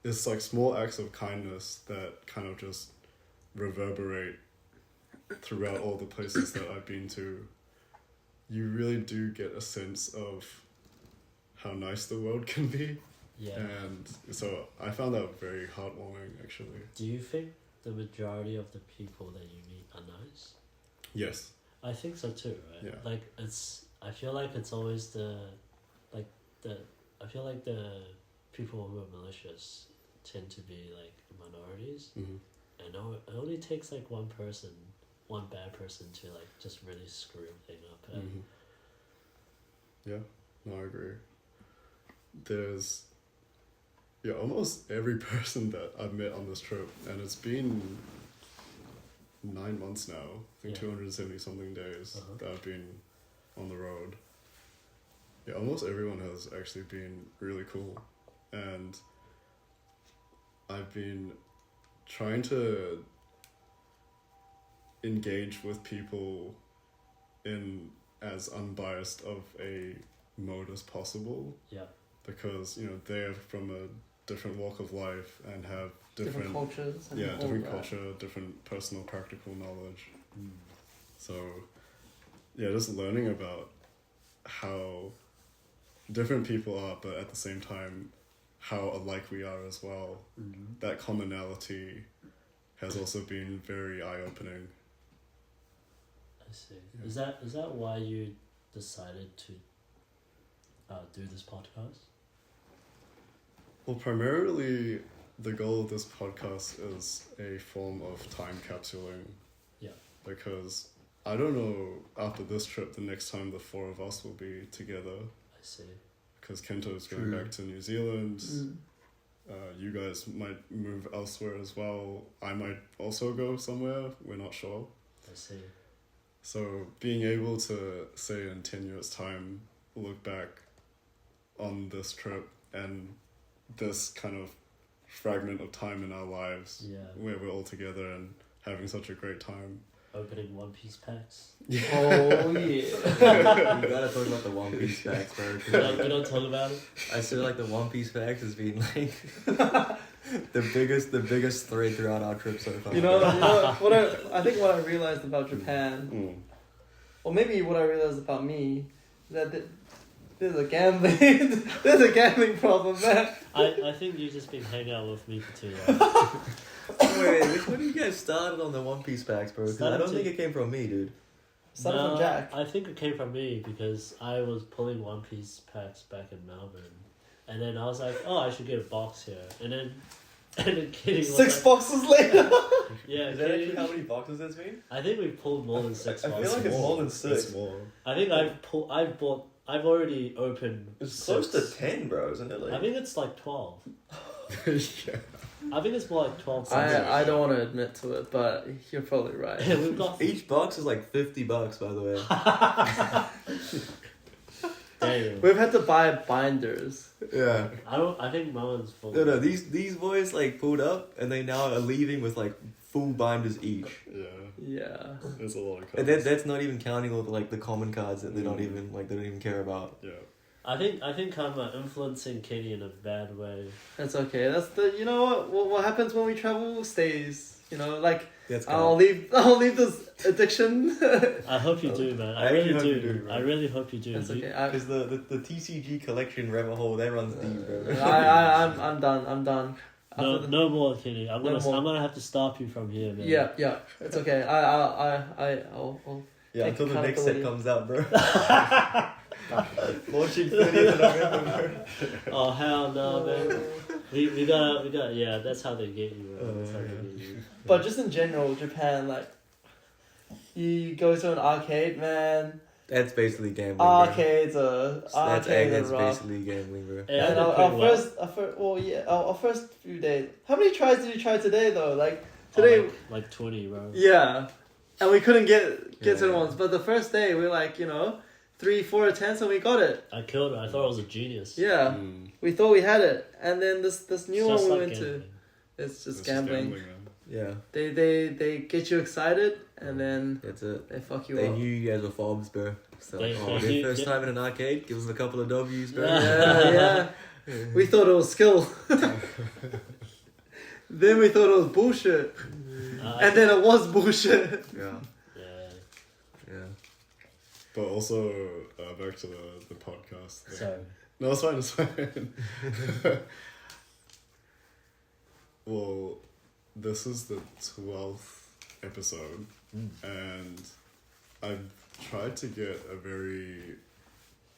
it's like small acts of kindness that kind of just reverberate throughout all the places that I've been to. You really do get a sense of how nice the world can be. Yeah. And so I found that very heartwarming, actually. Do you think the majority of the people that you meet are nice? Yes. I think so too, right? Yeah. Like, I feel like it's always I feel like the people who are malicious tend to be like minorities. Mm-hmm. And it only takes like one bad person to like just really screw everything up. Mm-hmm. Yeah, no, I agree. There's almost every person that I've met on this trip, and it's been 9 months now, I think 270 something days that I've been on the road. Yeah, almost everyone has actually been really cool, and I've been trying to engage with people in as unbiased of a mode as possible. Yeah. Because, you know, they're from a different walk of life and have different cultures. And different culture, different personal practical knowledge. So, yeah, just learning about how different people are, but at the same time, how alike we are as well. That commonality has also been very eye-opening. I see. Yeah. Is that why you decided to do this podcast? Well, primarily, the goal of this podcast is a form of time capsuling. Yeah. Because I don't know after this trip the next time the four of us will be together. I see. Because Kento is going True. back to New Zealand. Mm. You guys might move elsewhere as well. I might also go somewhere. We're not sure. I see. So being able to say in 10 years' time, look back on this trip and this kind of fragment of time in our lives Yeah. where we're all together and having such a great time. Opening One Piece packs. Oh yeah. You gotta talk about the One Piece facts, bro. 'cause We don't talk about it. I feel like the One Piece facts has been like the biggest thread throughout our trip so far. You know what I think what I realized about Japan, or maybe what I realized about me, that there's a gambling problem, man. I think you've just been hanging out with me for too long. Wait, which one of you guys started on the One Piece facts, bro? 'Cause I Started don't to- think it came from me, dude. Started No, from Jack. I think it came from me because I was pulling One Piece packs back in Melbourne. And then I was like, oh, I should get a box here. And then Kenny was 6 like, boxes later. yeah, Is that Kenny, actually how many boxes it's been? I think we pulled more than 6 I feel boxes. like it's more than 6. It's more. I think I've already opened It's close to 6. 10, bro, isn't it? Like, I think it's like 12. Yeah. I think it's more like 12. I don't want to admit to it, but you're probably right. We've got each box is like $50, by the way. damn. We've had to buy binders. Yeah. I think Melbourne's full. No, these boys like pulled up and they now are leaving with like full binders each. Yeah. Yeah. There's a lot of And cards. that's not even counting all the like the common cards that they don't even like they don't even care about. Yeah. I think I'm influencing Kenny in a bad way. That's okay. That's you know what happens when we travel stays. You know, like That's I'll leave this addiction. I hope you do, man. I I really hope do. you do, bro. I really hope you do. That's You- okay. Because the TCG collection rabbit hole that runs deep, bro. I'm done. No, After the- no more, Kenny. I'm No more. gonna have to stop you from here, man. Yeah, it's okay. I'll Yeah, Take until the next set accountability. comes out, bro. Launching 30th of November, bro. Oh hell no, man. We gotta. Yeah, that's how they get you. Bro. That's how they yeah. get you. But just in general, Japan, like, you go to an arcade, man. That's basically gambling, bro. Arcades That's are that's rough. basically gambling, bro. Yeah, I And did our pretty well. our first few days. How many tries did you try today though? Like today, Oh, like 20, bro. yeah, and we couldn't get to the Yeah. ones. But the first day, we were like 3-4 attempts and we got it. I killed it. I thought I was a genius. Yeah, Mm. we thought we had it, and then this new It's one just we like went to. gambling. It's just It's gambling. man. Yeah, They get you excited, and then that's it. they fuck you They up. knew you guys were fobs, bro. So, They their knew- first time in an arcade, give them a couple of W's, bro. Yeah. We thought it was skill. Then we thought it was bullshit, and then it was bullshit. Yeah, Yeah. yeah. But also, back to the podcast thing. Sorry. No, it's fine, it's fine. Well, this is the 12th episode, and I've tried to get a very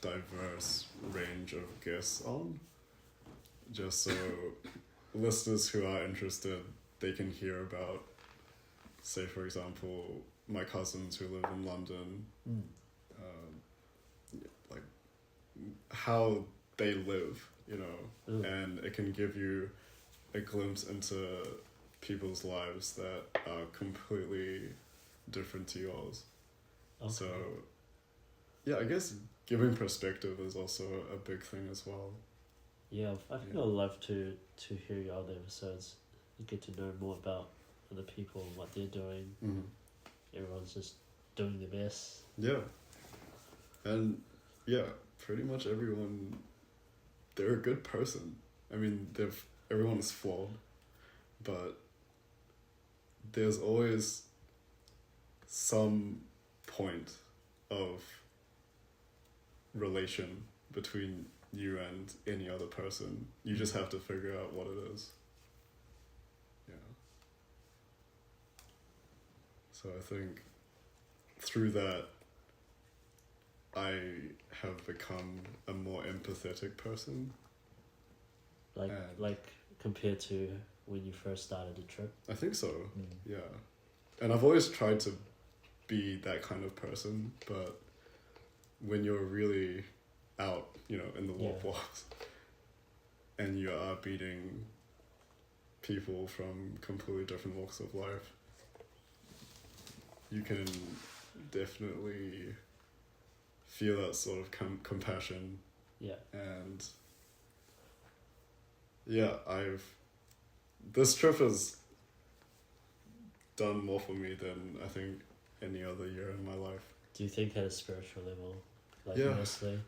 diverse range of guests on, just so listeners who are interested, they can hear about, say for example, my cousins who live in London, like how they live, Ooh. and it can give you a glimpse into people's lives that are completely different to yours. Okay. So, yeah, I guess giving perspective is also a big thing as well. Yeah, I think I'd love to hear your other episodes. You get to know more about other people and what they're doing. Mm-hmm. Everyone's just doing their best. Yeah. And, yeah, pretty much everyone, they're a good person. I mean, everyone is flawed, but there's always some point of relation between you and any other person. You just have to figure out what it is. Yeah. So I think through that, I have become a more empathetic person. Like compared to when you first started the trip. I think so. Yeah. And I've always tried to be that kind of person, but when you're really out, in the warp walls, and you are beating people from completely different walks of life, you can definitely feel that sort of compassion. Yeah. And yeah, this trip has done more for me than I think any other year in my life. Do you think at a spiritual level, Yeah. mostly?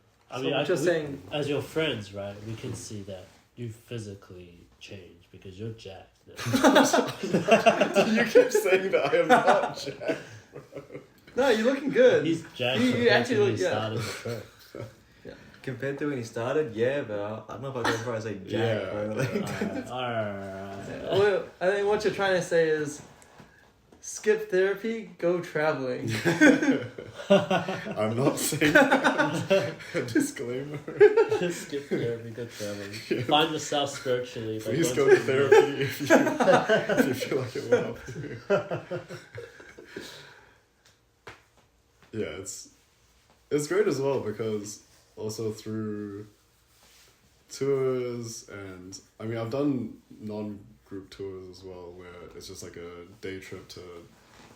Saying, as your friends, right? We can see that you physically change because you're jacked. You keep saying that I am not jacked. no, you're looking good. He's jacked. You actually when look- he yeah. started the trip. Compared to when he started, yeah, but I don't know if I'd go as far as like Jack, Yeah. bro. Like, Alright. Well, I think what you're trying to say is, skip therapy, go traveling. I'm not saying that. Disclaimer. Skip therapy, go traveling. Find yourself spiritually. by Please going go to therapy if you feel like it will help you. Yeah, it's great as well because also through tours and I've done non-group tours as well where it's just like a day trip to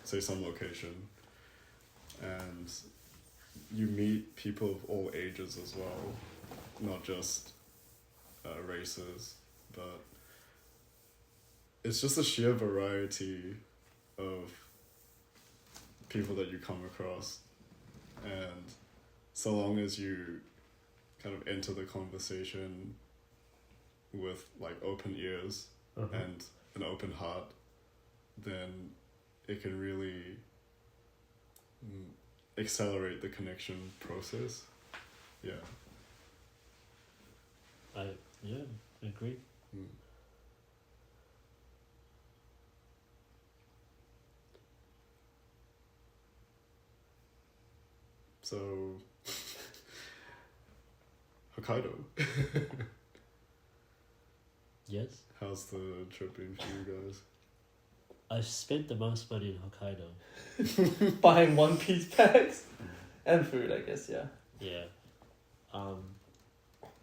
say some location and you meet people of all ages as well, not just races, but it's just a sheer variety of people that you come across, and so long as you kind of enter the conversation with like open ears and an open heart, then it can really accelerate the connection process. Yeah. I agree. So, Hokkaido. Yes. How's the trip been for you guys? I've spent the most money in Hokkaido. Buying One Piece packs and food, I guess. Yeah. Yeah.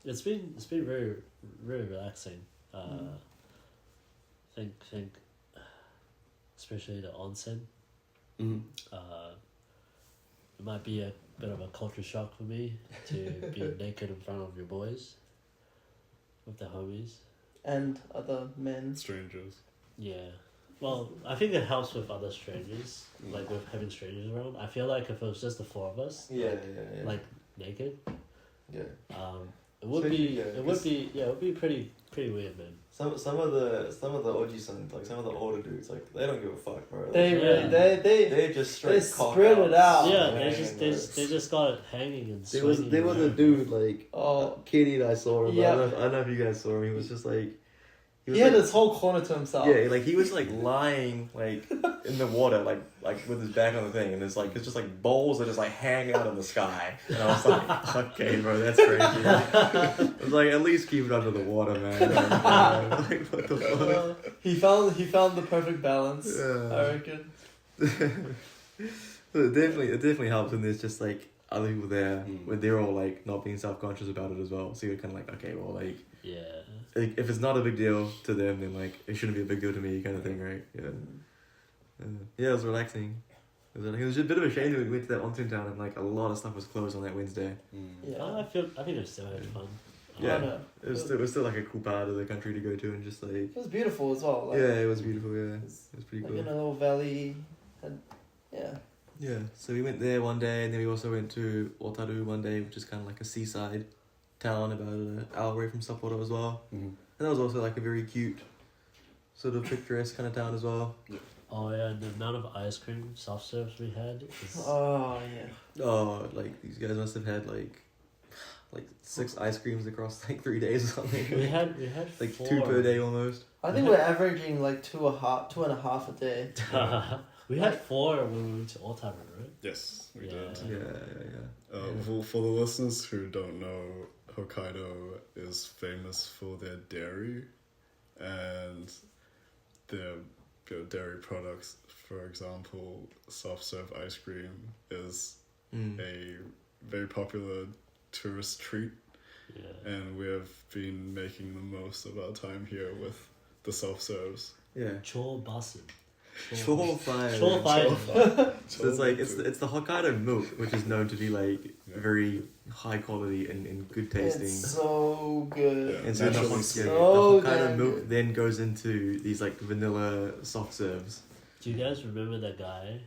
It's been very very relaxing. Think especially the onsen. It might be a bit of a culture shock for me to be naked in front of your boys with the homies. And other men. Strangers. Yeah. Well, I think it helps with other strangers, like with having strangers around. I feel like if it was just the four of us, yeah. like naked, Yeah. it would Especially, be yeah, it would be it would be pretty weird, man. Some of the oji-sons, like some of the older dudes, like they don't give a fuck, bro. Like, They Yeah. really they just straight cock spread it out. Yeah, man, they just got it hanging and There swinging. was a around. dude like Oh. Katie and I saw him. Yeah. I don't know if you guys saw him. He was just like He had this whole corner to himself. yeah, like he was like lying like in the water, like with his back on the thing, and it's just like bowls that just like hang out in the sky. And I was like, okay, bro, that's crazy. I was like, at least keep it under the water, man. Like, what the fuck? He found the perfect balance. Yeah. I reckon. It definitely helps when there's just like other people there where they're all like not being self-conscious about it as well. So you're kind of like, okay, well, like if it's not a big deal to them, then like it shouldn't be a big deal to me, kind of thing, right? Yeah. Yeah, it was relaxing. It was just a bit of a shame that we went to that onsen town and like a lot of stuff was closed on that Wednesday. Yeah. I think it still had fun. Yeah. I know. It was still like a cool part of the country to go to and just like It was beautiful as well. Like, yeah, it was beautiful. Yeah, it was pretty like cool. in a little valley. And, yeah. Yeah, so we went there one day, and then we also went to Otaru one day, which is kind of like a seaside town about an hour away from Sapporo as well. And that was also like a very cute, sort of picturesque kind of town as well. Oh yeah, and the amount of ice cream soft serves we had is Oh yeah. Oh, like these guys must have had like 6 ice creams across like 3 days or something. we had like 4. 2 per day almost. I think we're averaging like 2.5 a day. We had 4 when we went to Otaru, right? Yes, we Yeah. did. Yeah. For the listeners who don't know, Hokkaido is famous for their dairy and their dairy products. For example, soft serve ice cream is a very popular tourist treat, and we have been making the most of our time here with the self-serves. Yeah. Chor basin. Chor fire. Chor fire. So it's like it's the Hokkaido milk, which is known to be like very high quality and good tasting. It's so good. And so the Naturally Hokkaido damn milk good. then goes into these like vanilla soft serves. Do you guys remember that guy?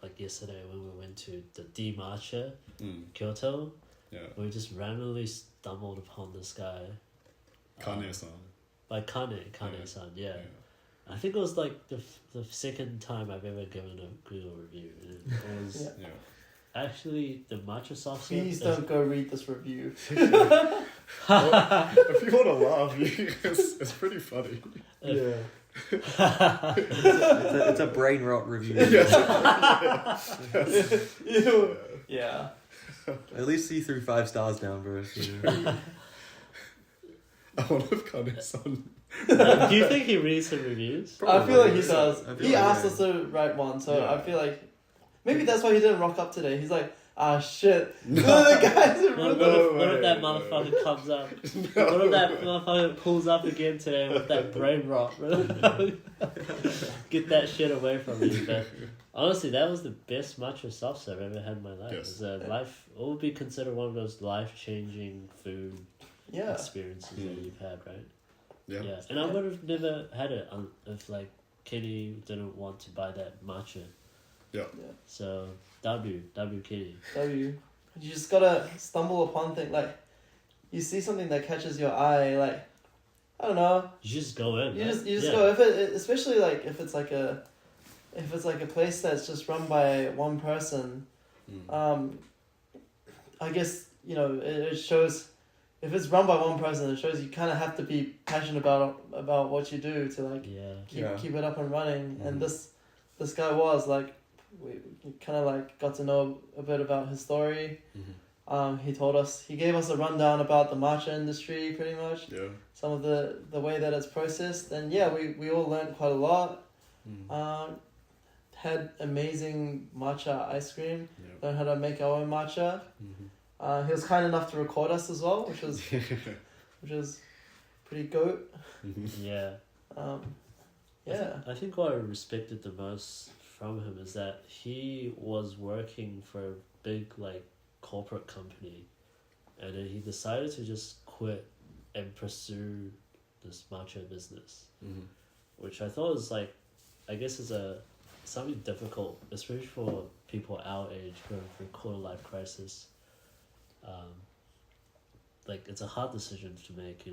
Like yesterday when we went to the D Matcha, Kyoto, Yeah. we just randomly stumbled upon this guy. Kane-san. By Kane-san, yeah. I think it was like the second time I've ever given a Google review. And it was Yeah. actually the matcha soft serve. Please don't go read this review. Well, if you want to laugh, it's pretty funny. Yeah. it's a brain rot review. Yeah. At least see through 5 stars down, bro. Yeah. I wonder if Kane-san. Do you think he reads the reviews? I feel like he does. I feel He like, asked yeah. us to write one, so Yeah. I feel like maybe that's why he didn't rock up today. He's like, ah shit. The guys are What, really what if that No. motherfucker comes up? What if that motherfucker pulls up again today with that brain rot? Get that shit away from me. But honestly, that was the best matcha soft serve I've ever had in my life. Yes. It was it would be considered one of those life-changing food Yeah. experiences that you've had, right? Yeah. Yeah, and I would have never had it if like Kenny didn't want to buy that matcha. Yeah. So W Kenny. W. You just gotta stumble upon things like you see something that catches your eye, like I don't know. You just go in. You right? just Yeah. go if it especially like if it's like a place that's just run by one person. I guess it shows. If it's run by one person, it shows you kind of have to be passionate about what you do to like keep it up and running. And this guy was like, we kind of like got to know a bit about his story. He gave us a rundown about the matcha industry, pretty much. Yeah. Some of the way that it's processed, and we all learned quite a lot. Had amazing matcha ice cream. Yeah. Learned how to make our own matcha. He was kind enough to record us as well, which was pretty goat. Yeah. I think what I respected the most from him is that he was working for a big like corporate company, and then he decided to just quit and pursue this matcha business, which I thought was like, I guess is something difficult, especially for people our age going through quarter life crisis. Like it's a hard decision to make,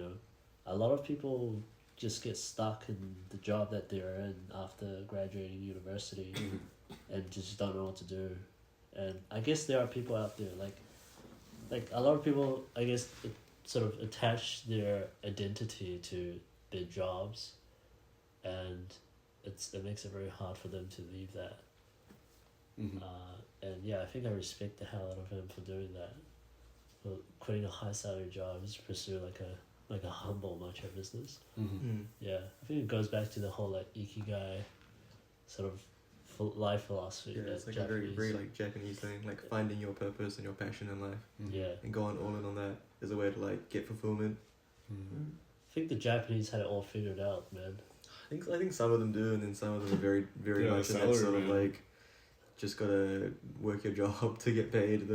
A lot of people just get stuck in the job that they're in after graduating university and just don't know what to do. And I guess there are people out there like a lot of people, I guess, sort of attach their identity to their jobs, and it makes it very hard for them to leave that. And yeah, I think I respect the hell out of him for doing that. For quitting a high salary job just to pursue like a humble matcha business. Yeah, I think it goes back to the whole like ikigai sort of life philosophy. Yeah, it's like a very like Japanese thing, like finding your purpose and your passion in life. Yeah. And going all in on that is a way to like get fulfillment. I think the Japanese had it all figured out, man. I think some of them do, and then some of them are very very much in that sort of like just gotta work your job to get paid.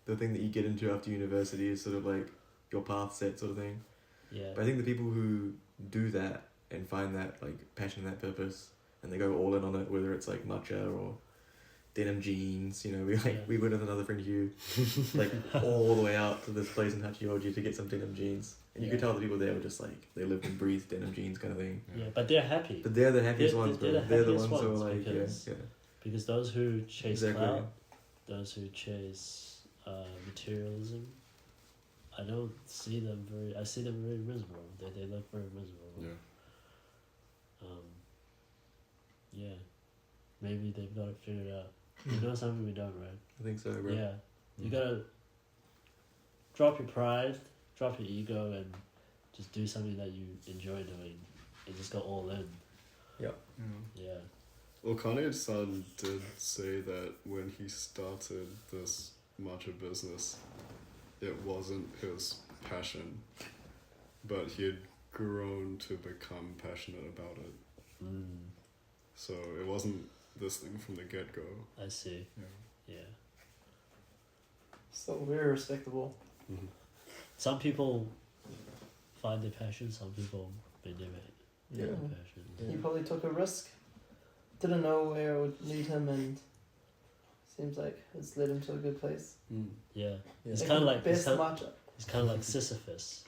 The thing that you get into after university is sort of like your path set sort of thing. Yeah. But I think the people who do that and find that like passion and that purpose, and they go all in on it, whether it's like matcha or denim jeans, we went with another friend Hugh, like all the way out to this place in Hachioji to get some denim jeans, and you could tell the people there were just like they lived and breathed denim jeans kind of thing. Yeah, but they're happy. But they're the happiest ones, bro. They're the ones who are like because those who chase Exactly. clout, those who chase materialism, I see them very miserable. They look very miserable. Yeah. Maybe they've got it figured out. You know something we don't, right? I think so, bro. Yeah. You gotta drop your pride, drop your ego, and just do something that you enjoy doing, and just go all in. Yep. Yeah. Well, Kanye-san did say that when he started this matcha business, it wasn't his passion, but he had grown to become passionate about it. So it wasn't this thing from the get-go. I see. Yeah. So very respectable. Mm-hmm. Some people find their passion, some people may never Yeah. find their passion. He probably took a risk. Didn't know where it would lead him, and seems like it's led him to a good place. Yeah. Yeah. It's kind of like best matcha. it's kind of like Sisyphus.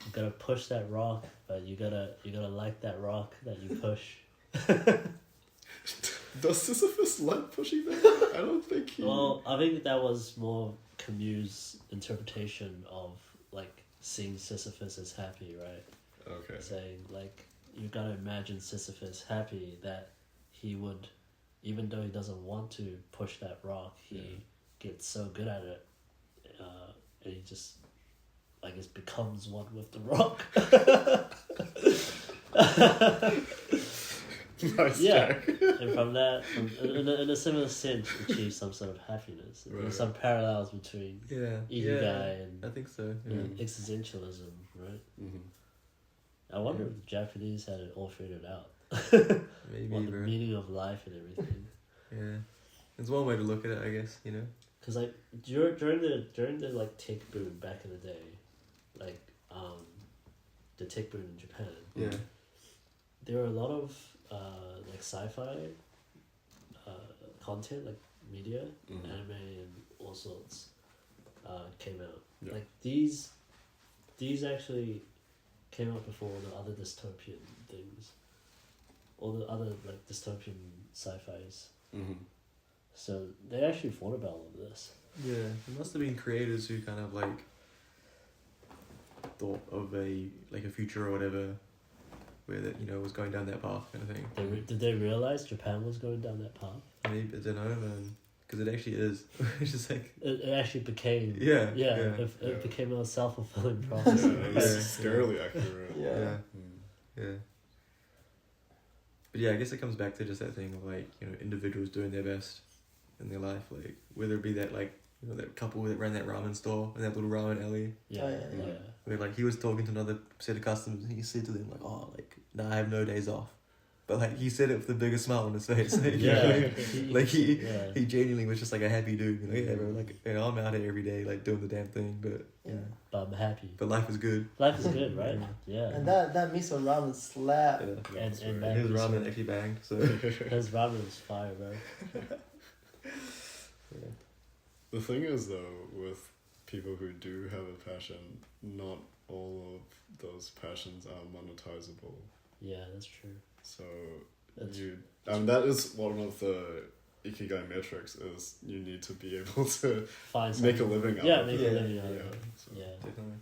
You gotta push that rock, but you gotta like that rock that you push. Does Sisyphus like pushing that? I don't think he... Well, I think that was more Camus' interpretation of like seeing Sisyphus as happy, right? Okay. Saying like you gotta imagine Sisyphus happy that he would, even though he doesn't want to push that rock, he gets so good at it, and he just, I guess, becomes one with the rock. Nice, Yeah. Jack. And from that, in a similar sense, achieve some sort of happiness. Right. There's some parallels between Yeah. Ikigai and I think so. Yeah. existentialism, right? Mm-hmm. I wonder Yeah. if the Japanese had it all figured out. Maybe, What the bro. meaning of life and everything. Yeah. It's one way to look at it, I guess, you know? Because like during the like tech boom back in the day, like the tech boom in Japan, Yeah. there were a lot of like sci-fi content, like media, anime, and all sorts came out. Yeah. Like these actually came out before the other dystopian things, all the other like dystopian sci-fis. Mm-hmm. So they actually thought about all of this. Yeah. There must have been creators who kind of like thought of a future or whatever where that, you know, was going down that path kind of thing. Did they realize Japan was going down that path? Maybe, I don't know, man. Because it actually is. It's just like... It actually became. Yeah. It became a self-fulfilling prophecy. Yeah, it's scarily accurate. Yeah. Yeah. But yeah, I guess it comes back to just that thing of like, you know, individuals doing their best in their life, like whether it be that like, you know, that couple that ran that ramen store in that little ramen alley, Yeah, Oh, yeah. yeah. where like he was talking to another set of customers and he said to them like, oh, like, nah, I have no days off, but like he said it with the biggest smile on his face. Like, you know, like he genuinely was just like a happy dude. You know, yeah, bro, like, you know, I'm out here every day like doing the damn thing, but Yeah. But I'm happy. but life is good. Life is good, right? Yeah. And that miso ramen slap. Yeah. And And his ramen actually banged. So his ramen is fire, bro. The thing is, though, with people who do have a passion, not all of those passions are monetizable. Yeah, that's true. So That's- that is one of the Ikigai metrics, is you need to be able to Find make a something. living out Yeah, of make it. a living out of Yeah, it. so- Yeah. definitely.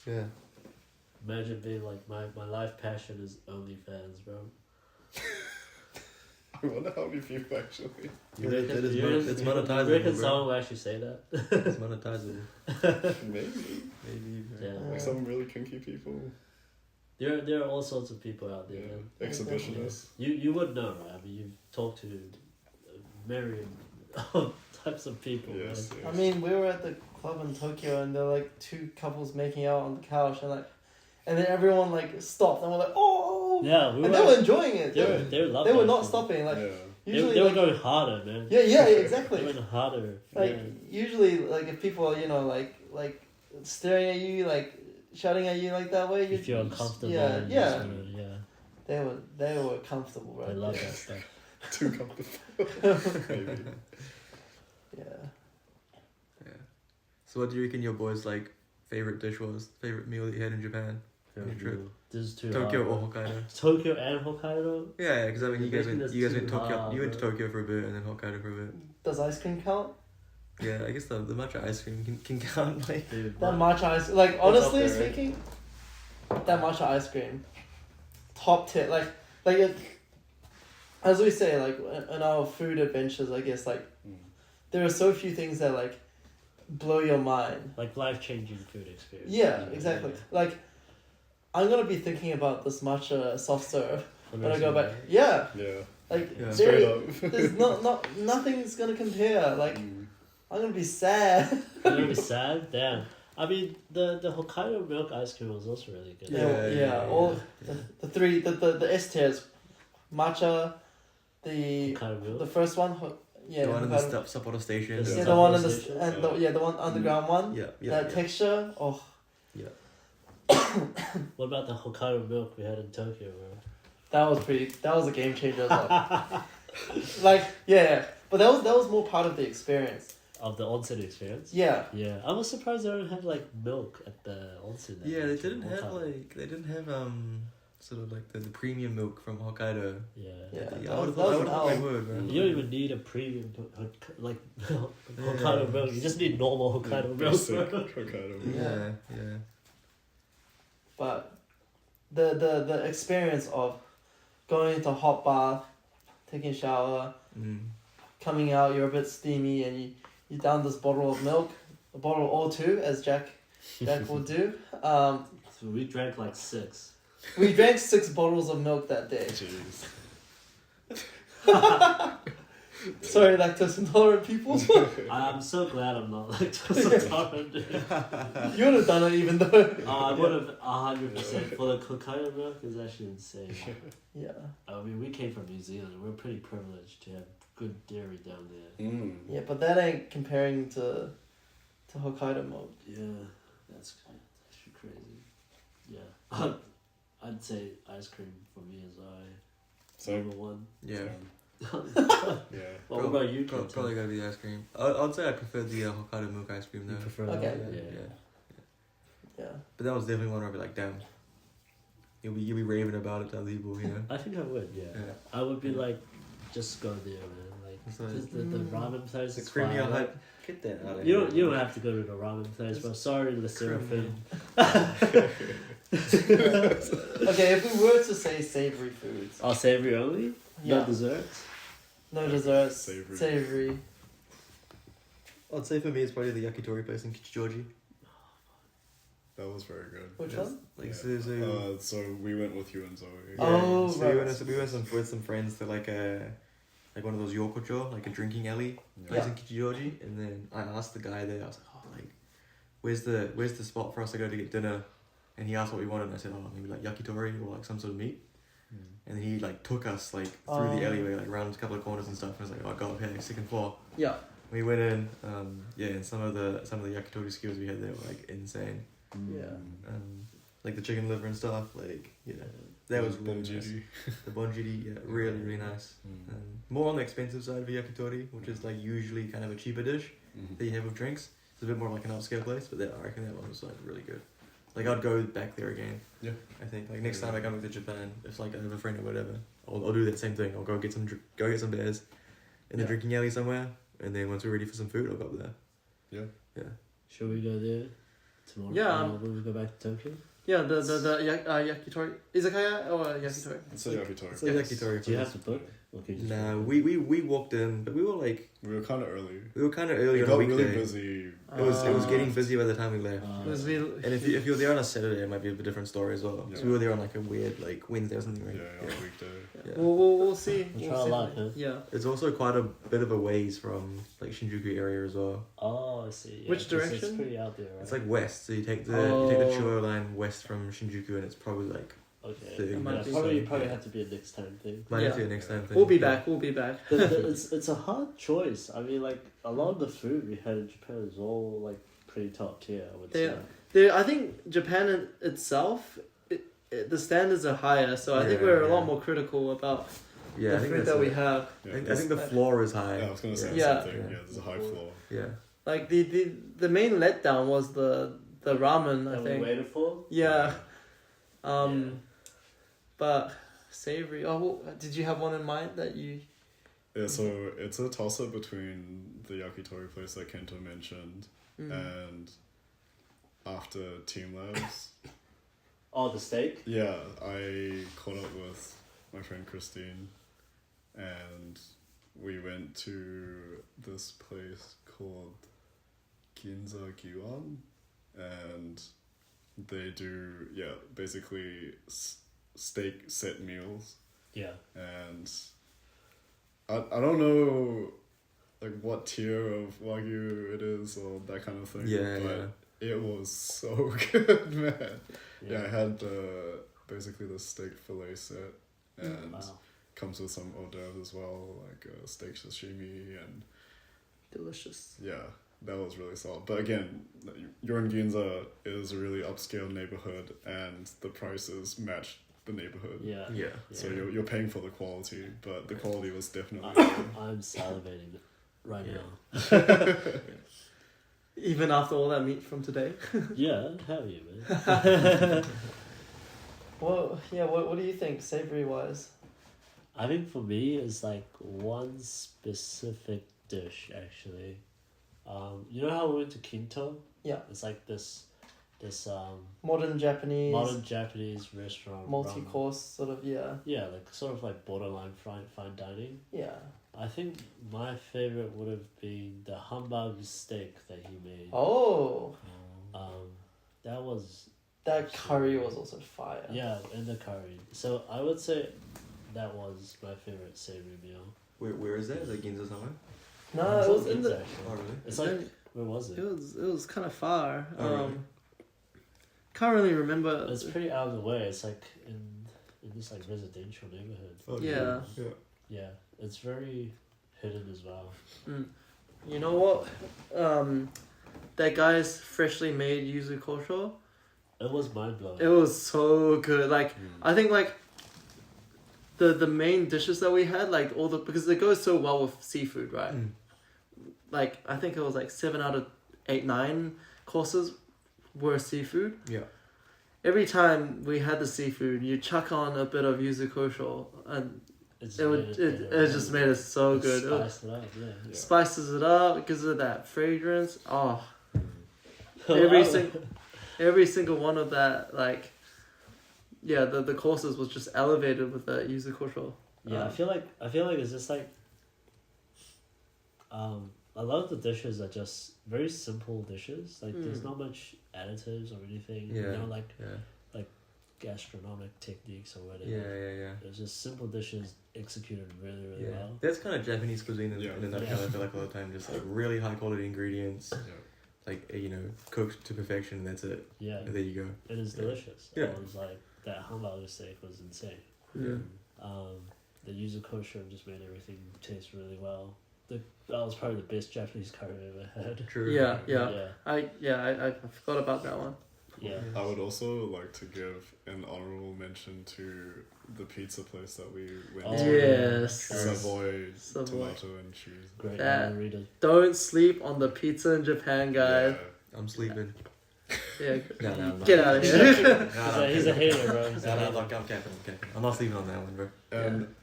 Yeah. Imagine being like, my life passion is OnlyFans, bro. I wonder how many people actually... You That reckon- is you mon- reckon- it's you monetizable, reckon bro. someone will actually say that? It's monetizable. Maybe. Maybe. Bro. Yeah. Like some really kinky people. There are all sorts of people out there, Yeah. man. Exhibitionists. You would know, right? I mean, you've talked to a myriad types of people. Yes, Man. yes. I mean, we were at the club in Tokyo, and there were like two couples making out on the couch, and then everyone like stopped, and we're like, oh, Yeah, we and were. they were enjoying it. They were loving They were it. not stopping. Like Yeah. usually, They were like, going harder, man. yeah, They exactly. went harder. Like yeah. usually, like if people are, you know, like staring at you, like shouting at you like that way, If you're uncomfortable. Yeah, and yeah. just wanna- yeah. They were comfortable, right? They love that stuff. Too comfortable. Maybe. Yeah. Yeah. So what do you reckon your boys' like favorite dish was? Favorite meal that you had in Japan? Very trip. cool. This is too Tokyo hard, or bro. Hokkaido? Tokyo and Hokkaido? Yeah, because I mean, you You're guys making went this Tokyo. too hard, You went to bro. Tokyo for a bit and then Hokkaido for a bit. Does ice cream count? Yeah, I guess the matcha ice cream can count. Like, Dude, That my- matcha ice, like up honestly there, right? speaking, that matcha ice cream, top tip. Like it, as we say, like in our food adventures, I guess like there are so few things that like blow your mind. like life-changing food experience. Yeah, exactly. Like I'm gonna be thinking about this matcha soft serve For when I next go one, back. right? Yeah, Yeah. Like Yeah. Straight there, up. there's nothing's gonna compare. Like I'm gonna be sad. You're gonna be sad. Damn. I mean, the Hokkaido milk ice cream was also really good. Yeah. All the three the S tiers, matcha, the Hokkaido milk. the first one, yeah, the one in the Hokkaido- Sapporo station. Yeah. yeah, the one in the Station. and the one underground one. Yeah, yeah. That texture, oh, What about the Hokkaido milk we had in Tokyo, bro? that was a game changer as well. Like yeah, but that was more part of the experience. Of the onsen experience? Yeah, Yeah. I was surprised they don't have like milk at the onsen. Yeah, they didn't have sort of like the premium milk from Hokkaido. Yeah. Yeah. I would have thought they would, man. You don't even need a premium like Hokkaido milk. You just need normal Hokkaido milk. Basic bro. Hokkaido milk. Yeah. but the experience of going into a hot bath, taking a shower, coming out, you're a bit steamy, and you down this bottle of milk, a bottle of O2, as Jack will do. So we drank like 6. We drank 6 bottles of milk that day. Jeez. Sorry, lactose intolerant people. I'm so glad I'm not lactose intolerant. You would have done it even though. I would have 100% for the Hokkaido milk is actually insane. Yeah. I mean, we came from New Zealand. We're pretty privileged to have good dairy down there. Yeah, but that ain't comparing to Hokkaido milk. Yeah, that's actually crazy. Yeah, I'd say ice cream for me is number one. Yeah. Yeah. What about you? Probably gotta be the ice cream. I'd say I prefer the Hokkaido milk ice cream You though. prefer Okay. that? Yeah. Yeah. But that was definitely one where I'd be like, damn. You'll be raving about it to other people, you know? I think I would. Yeah. Yeah. I would be like, just go there, man. Like, It's like- just the ramen place The is creamy fine. hype. Get that out of You here. don't have to go to the ramen place, bro. Sorry, the seraphim. Okay, if we were to say savory foods, Oh, savory only? yeah, No desserts? no desserts, Savory. savory. I'd say for me it's probably the yakitori place in Kichijoji. That was very good. Which Yes. one? Like, Yeah. So we went with you and Zoe. Oh, so right. we went with some friends to like one of those yokocho, like a drinking alley place in Kichijoji, and then I asked the guy there, I was like, oh, like, where's the spot for us to go to get dinner? And he asked what we wanted, and I said, oh, maybe like yakitori or like some sort of meat. And then he like took us like through the alleyway, like around a couple of corners and stuff. And I was like, oh, go up here, second floor. Yeah. We went in, and some of the yakitori skills we had there were like insane. Yeah. Like the chicken liver and stuff, like that was really nice. Bonjiri. The bonjiri, really nice. More on the expensive side of yakitori, which is like usually kind of a cheaper dish that you have with drinks. It's a bit more like an upscale place, but I reckon that one was like really good. Like I'd go back there again. Yeah. I think like next time I come back to Japan, if like I have a friend or whatever, I'll do that same thing. I'll go get some beers in the drinking alley somewhere, and then once we're ready for some food, I'll go up there. Yeah. Should we go there tomorrow? Yeah. When we go back to Tokyo? Yeah, the yakitori izakaya or yakitori. It's a yakitori. It's a yakitori. Do you have to book? Or can you just Nah, walk we walked in, but we were kind of early. early It on a got weekday. really busy. It was getting busy by the time we left. in? It was really, And if you're there on a Saturday, it might be a different story as well. Yeah. So we were there on like a weird like Wednesday or something, right? Yeah, on a weekday. Yeah. we'll see. We'll We'll try see. a lot, huh? Yeah. It's also quite a bit of a ways from like Shinjuku area as well. Oh, I see. Yeah, Which 'cause It's direction? pretty out there, right? It's like west, so you take the Oh. Chuo line west from Shinjuku, and it's probably like okay. the- It might Yeah, be probably yeah. have to be a next time thing. might have to Yeah. be a next time thing. We'll be Yeah. back. We'll be back. It's a hard choice. I mean, like a lot of the food we had in Japan is all like pretty top tier. I would Yeah. say. I think Japan itself, the standards are higher, so I think Yeah, we're a yeah. lot more critical about Yeah, I the think food that's that we it. have. Yeah, I think the floor is high. yeah, I was gonna say Yeah. the same thing. Yeah. Yeah, there's a high floor. Yeah. Like the main letdown was the ramen. I That we think. waited for. Yeah. Yeah. But savory. Oh, did you have one in mind that you? Yeah, so it's a toss up between the yakitori place that Kento mentioned and after Team Labs. Oh, the steak. Yeah, I caught up with my friend Christine and we went to this place called Ginza Giwan and they do, basically steak set meals Yeah. and I don't know like what tier of Wagyu it is or that kind of thing. Yeah, but it was so good, man. Yeah, I had basically the steak fillet set and comes with some hors d'oeuvres as well, like steak sashimi and Delicious. yeah, that was really solid. But again, Ginza is a really upscale neighborhood and the prices match the neighborhood. Yeah. So you're paying for the quality, but the quality was definitely I'm salivating right now. Even after all that meat from today. Yeah, hell yeah, man. Well, yeah. What do you think, savory wise? I think for me, it's like one specific dish actually. You know how we went to Kento? Yeah. It's like this Modern Japanese restaurant. multi-course sort of, yeah. Yeah, like sort of like borderline fine dining. Yeah. I think my favorite would have been the Hamburg steak that he made. Oh. That was. That curry was also fire. Yeah, and the curry. So I would say that was my favorite savory meal. Where is that? Is that Ginza somewhere? No, it was in the. Oh really? It's like where was it? It was kind of far. Oh, really? Can't really remember. It's pretty out of the way. It's like in this like residential neighborhood. oh, Yeah. Yeah, it's very hidden as well. You know what? That guy's freshly made yuzu kosho. It was mind blowing. It was so good. Like I think like the main dishes that we had, like all the because it goes so well with seafood, right? Like I think it was like 7 out of 8, 9 courses were seafood. Yeah. Every time we had the seafood, you chuck on a bit of yuzu kosho, and it just made it so good. Spiced it up, yeah. Spices it up, gives it that fragrance. Oh, every single one of that, like, yeah, the courses was just elevated with that yuzu kosho. Yeah, I feel like it's just like a lot of the dishes are just very simple dishes. Like there's not much additives or anything. Yeah. You know, like gastronomic techniques or whatever. Yeah. It's just simple dishes executed really, really well. That's kind of Japanese cuisine in a nutshell. Yeah. I feel like all the time, just like really high quality ingredients, like cooked to perfection. And that's it. Yeah. And there you go. It is delicious. Yeah. It was like that hamburger steak was insane. Yeah. The yuzu kosho just made everything taste really well. That was probably the best Japanese curry I've ever had. True. Yeah. I forgot about that one. Yeah. I would also like to give an honorable mention to the pizza place that we went to. Yes. Savoy, Savoy. tomato and cheese. Great That- margarita. Don't sleep on the pizza in Japan, guys. I'm sleeping. Yeah. No, I'm not. Get out of here. He's a hater, bro. He's a No, hater. I'm capping. I'm not sleeping on that one, bro. And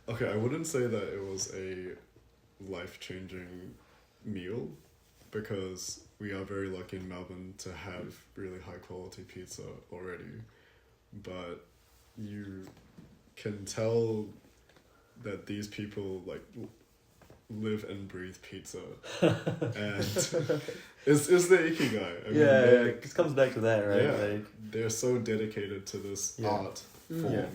okay, I wouldn't say that it was a life-changing meal because we are very lucky in Melbourne to have really high-quality pizza already, but you can tell that these people like live and breathe pizza, and it's the ikigai. I mean, It comes back to that, right? Yeah, Like, they're so dedicated to this art form. Yeah.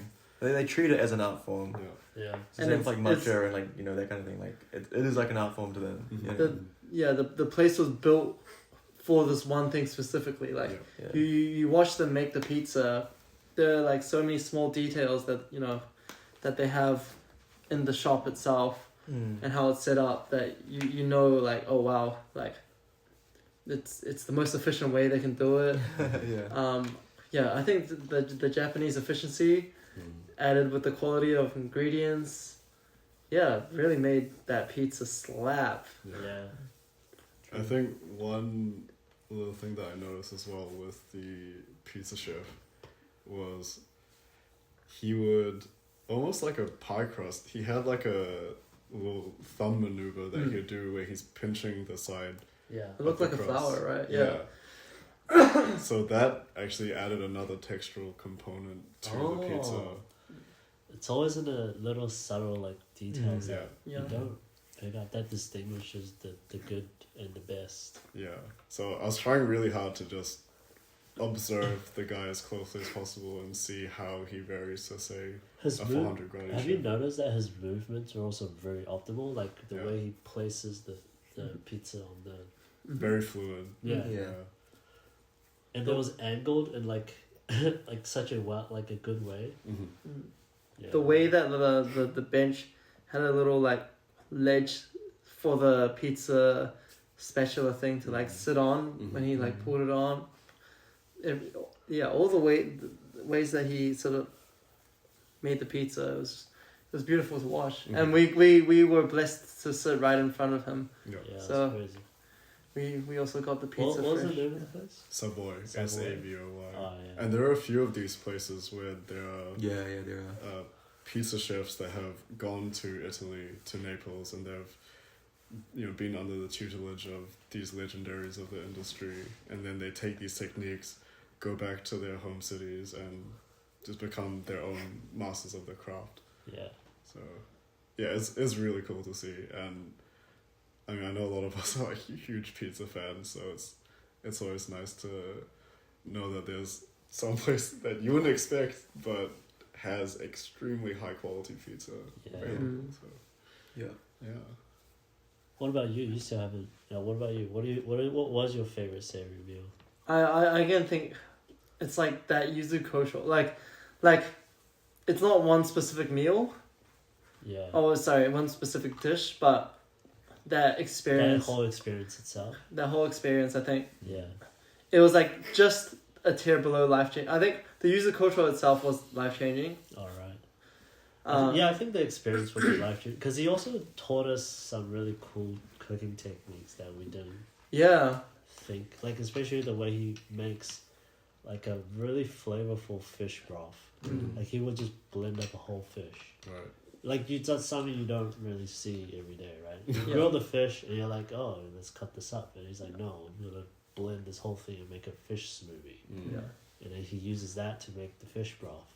they treat it as an art form. Yeah. Same with like matcha and like that kind of thing. Like it is like an art form to them. The place was built for this one thing specifically. Like you watch them make the pizza, there are like so many small details that that they have in the shop itself and how it's set up that you know like, oh wow, like it's the most efficient way they can do it. I think the Japanese efficiency added with the quality of ingredients, really made that pizza slap. Yeah. I think one little thing that I noticed as well with the pizza chef was he would almost like a pie crust. He had like a little thumb maneuver that he would do where he's pinching the side. Yeah. It looked like a crust. flower, right? Yeah. So that actually added another textural component to the pizza. It's always in the little subtle like details that Yeah. you don't pick up that distinguishes the good and the best. Yeah. So I was trying really hard to just observe the guy as closely as possible and see how he varies to say His a move, 400 gradation. have you noticed that his movements are also very optimal? Like the Yeah. way he places the pizza on the Very fluid. yeah. Yeah. And it was angled in like like such a like a good way. Mm-hmm. Yeah. The way that the bench had a little like ledge for the pizza spatula thing to like sit on when he like pulled it on. All the ways that he sort of made the pizza, it was beautiful to watch. Mm-hmm. And we were blessed to sit right in front of him. Yeah. Yeah, that's So- crazy. We also got the pizza What was the fresh. name of the place? Savoy. Savoy. Savoy. Oh yeah. And there are a few of these places where there are Yeah, there are. pizza chefs that have gone to Italy, to Naples, and they've been under the tutelage of these legendaries of the industry, and then they take these techniques, go back to their home cities, and just become their own masters of the craft. Yeah. So, yeah, it's really cool to see, and I mean, I know a lot of us are like huge pizza fans, so it's always nice to know that there's some place that you wouldn't expect, but has extremely high quality pizza Yeah. available. So, Yeah. yeah. What about you? You still haven't. What about you? What was your favorite savory meal? I again think it's like that yuzu kosho. Like it's not one specific meal. Yeah. Oh, sorry, one specific dish, but that That experience, whole experience itself. I think Yeah. it was like just a tier below life changing. I think the yuzu kosho itself was life changing. All right. Yeah, I think the experience would be life changing because he also taught us some really cool cooking techniques that we didn't yeah, think, like especially the way he makes like a really flavorful fish broth. Like he would just blend up a whole fish. Right. Like that's something you don't really see every day, right? You Yeah. grill the fish and you're like, oh, let's cut this up, and he's like, no, I'm gonna blend this whole thing and make a fish smoothie, yeah, and then he uses that to make the fish broth.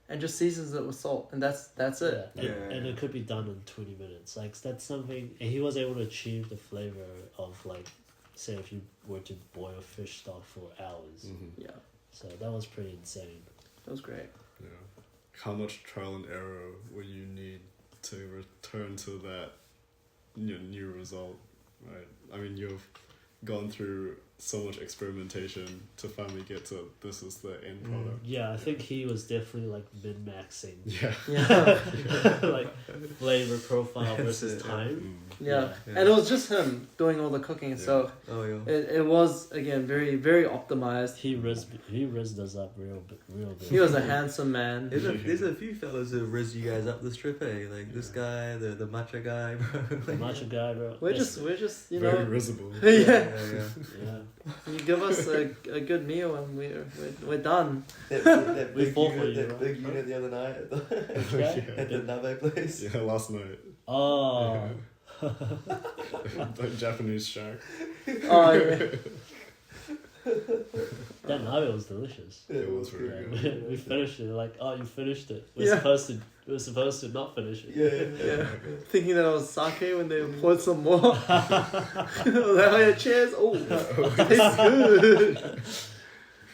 and just seasons it with salt, and that's it. Yeah. And it could be done in 20 minutes. Like that's something, and he was able to achieve the flavor of like, say if you were to boil fish stock for hours. Mm-hmm. Yeah, So that was pretty insane. that was great. Yeah. How much trial and error will you need to return to that new result, right? I mean, you've gone through so much experimentation to finally get to this is the end product. Yeah, I think he was definitely like min-maxing Yeah. Yeah, like flavor profile That's versus it, yeah. time. yeah, Yeah. and it was just him doing all the cooking, so Oh yeah. it was again very very optimized. He rizzed us up real good. He was a handsome man. There's a few fellas who riz you guys up this trip, eh? Like this guy, the matcha guy, bro. The macho guy, bro. We're Yes. just you Very know risible. yeah. Yeah. You give us a good meal and we're done. That We big fought for unit, you, that bro. big unit the other night at the, Which guy? at the Nabe place. Yeah, last night. Oh. The Japanese shack. Oh yeah. That nabe was delicious. It was really Yeah, good. we finished it. Like, oh, you finished it. Yeah. We're supposed to not finish it. Yeah. Thinking that I was sake when they poured some more. Like, oh yeah, cheers. Oh, tastes good.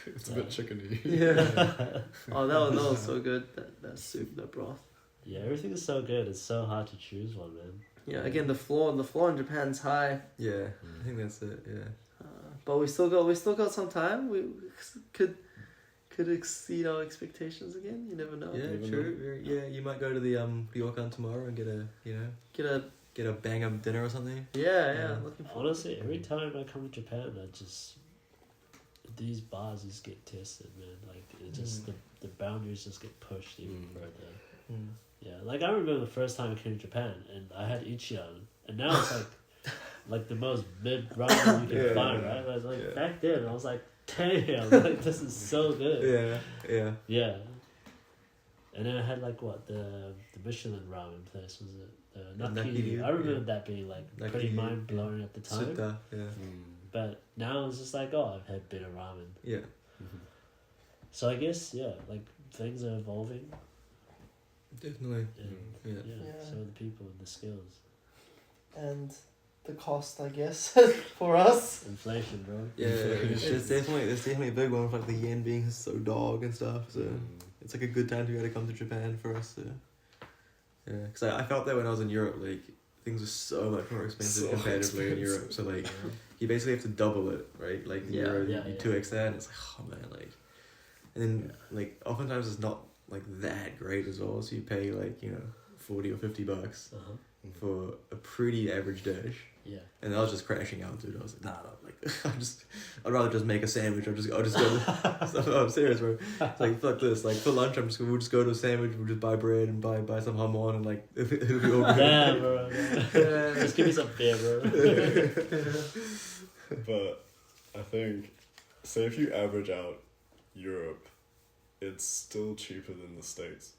It's a bit chickeny. Yeah. Oh, that was so good. That soup, that broth. Yeah, everything is so good. It's so hard to choose one, man. Yeah. Again, the floor in Japan's high. Yeah, I think that's it. Yeah. But we still got some time. We could exceed our expectations again. You never know. Yeah, Even true. Yeah, you might go to the Ryokan tomorrow and get a bang of dinner or something. Yeah. Looking forward. Honestly, every time I come to Japan, these bars just get tested, man. Like it just the boundaries just get pushed even further. Mm. Yeah, like I remember the first time I came to Japan and I had Ichiran, and now it's like the most mid ramen you can Yeah, find, yeah, right? But like yeah. back then, I was like, damn, like this is so good. Yeah. Yeah. And then I had like what the Michelin ramen place, was it? The Nakiri. Nakiri, I remember yeah. that being like pretty Nakiri, mind blowing at the time. Sutta. Yeah. But now it's just like, oh, I've had bitter ramen. Yeah. So I guess like things are evolving, Definitely. and Yeah. yeah, Yeah. so are the people and the skills. And the cost, I guess, for us. Inflation, bro. Yeah, there's definitely a big one with like the yen being so dog and stuff. So it's like a good time to be able to come to Japan for us. So yeah, because I felt that when I was in Europe, like things were so much more expensive comparatively in Europe. So like you basically have to double it, right? Like the euro, you 2x that, and it's like oh man, like, and then like oftentimes it's not like that great as well. So you pay like $40 or $50 for a pretty average dish. Yeah. And I was just crashing out, dude. I was like, nah, like, I'd rather just make a sandwich. I'll just go to, I'm serious, bro. It's like, fuck this. Like, for lunch, we'll just go to a sandwich, we'll just buy bread and buy some hamon and, like, it'll be all good. Yeah, bro. Yeah. Just give me some beer, bro. But I think, say if you average out Europe, it's still cheaper than the States.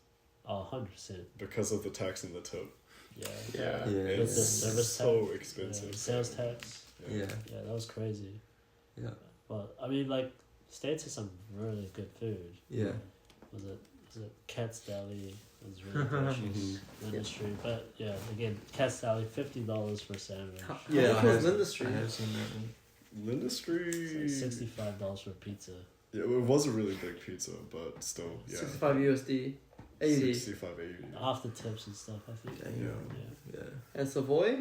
Oh, 100%. Because of the tax and the tip. Yeah. It's the service so tax, expensive. Sales tax. Yeah, that was crazy. Yeah. But I mean, like, States has some really good food. Yeah. Was it Cat's Deli? It was really delicious. Industry, but yeah, again, Cat's Deli, $50 for a sandwich. Yeah, How much was Industry? I have seen that one. Lindustry. It's like $65 for pizza. Yeah, it was a really big pizza, but still, yeah. 65 USD. 80. 65, 80. After tips and stuff, I think. Yeah. And Savoy,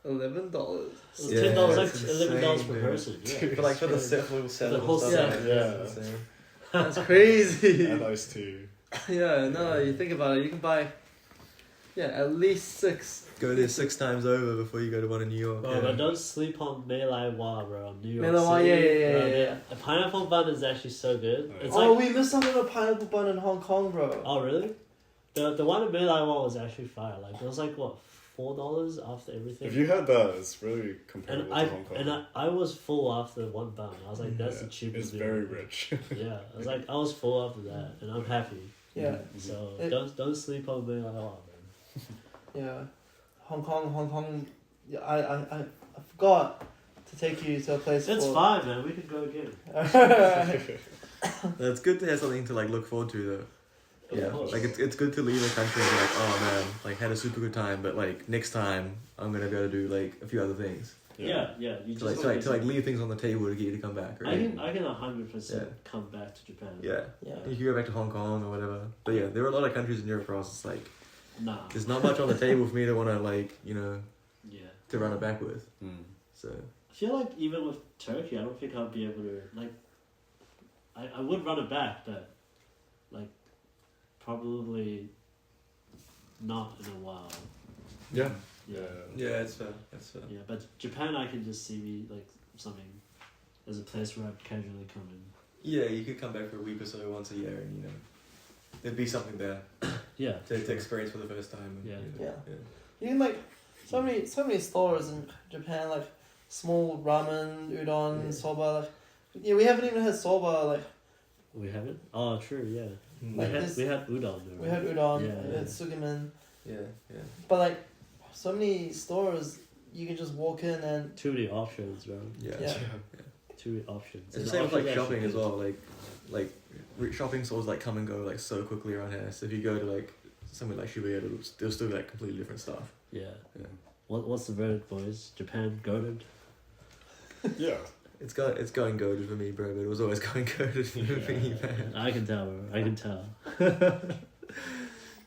$11. It was Yeah, $10, like it's $11 per insane, person. Yeah. But like for the little salad The whole and stuff, salad, yeah. it's insane. That's crazy. And iced tea. Yeah, no, you think about it, you can buy, at least 6. Go there 6 times over before you go to one in New York. Bro, but don't sleep on Mei Lai Wah, bro. New York Mei Lai Wah, City. yeah. The pineapple bun is actually so good. It's Oh, like, we missed out on a pineapple bun in Hong Kong, bro. oh really? The one in Mei Lai Wah was actually fire. Like it was like what, $4 after everything. If you had that, it's really comparable and to Hong Kong. And I was full after one bun. I was like, that's the cheapest. It's very rich. Yeah, I was like, I was full after that, and I'm happy. Yeah. So It- don't sleep on Mei Lai Wah, man. Yeah. Hong Kong. Yeah, I forgot to take you to a place. It's for... fine, man. We can go again. It's good to have something to like look forward to though. Yeah, like it's good to leave a country and be like, oh man, like had a super good time, but like next time I'm gonna go do like a few other things. Yeah. You To like leave things on the table to get you to come back. Right? I can 100% come back to Japan. Yeah. Yeah. You can go back to Hong Kong or whatever. But yeah, there are a lot of countries in Europe where I was just like, Nah. there's not much on the table for me to want to like, Yeah. to run it back with. So. I feel like even with Turkey, I don't think I'll be able to like. I would run it back, but like probably not in a while. Yeah. Yeah, it's fair. That's fair. Yeah, but Japan, I can just see me like something as a place where I'd casually come in. Yeah, you could come back for a week or so once a year, and there'd be something there Yeah. to experience for the first time. And, Yeah. You can like so many stores in Japan, like small ramen, udon, soba. Like, we haven't even had soba. Like We haven't. Oh, true. Yeah. Like we had udon. Though, we had udon, Yeah. sugimen. Yeah. But like so many stores, you can just walk in and Too many options, bro. Yeah. Too many options. It's And the same with like options shopping actually as well. Like shopping stores like come and go like so quickly around here. So if you go to like somewhere like Shibuya, there'll still be like completely different stuff. Yeah. Yeah. What's the verdict, boys? Japan goated. Yeah. It's going goaded for me, bro. But it was always going goaded for me, man. I can tell, bro. I can tell.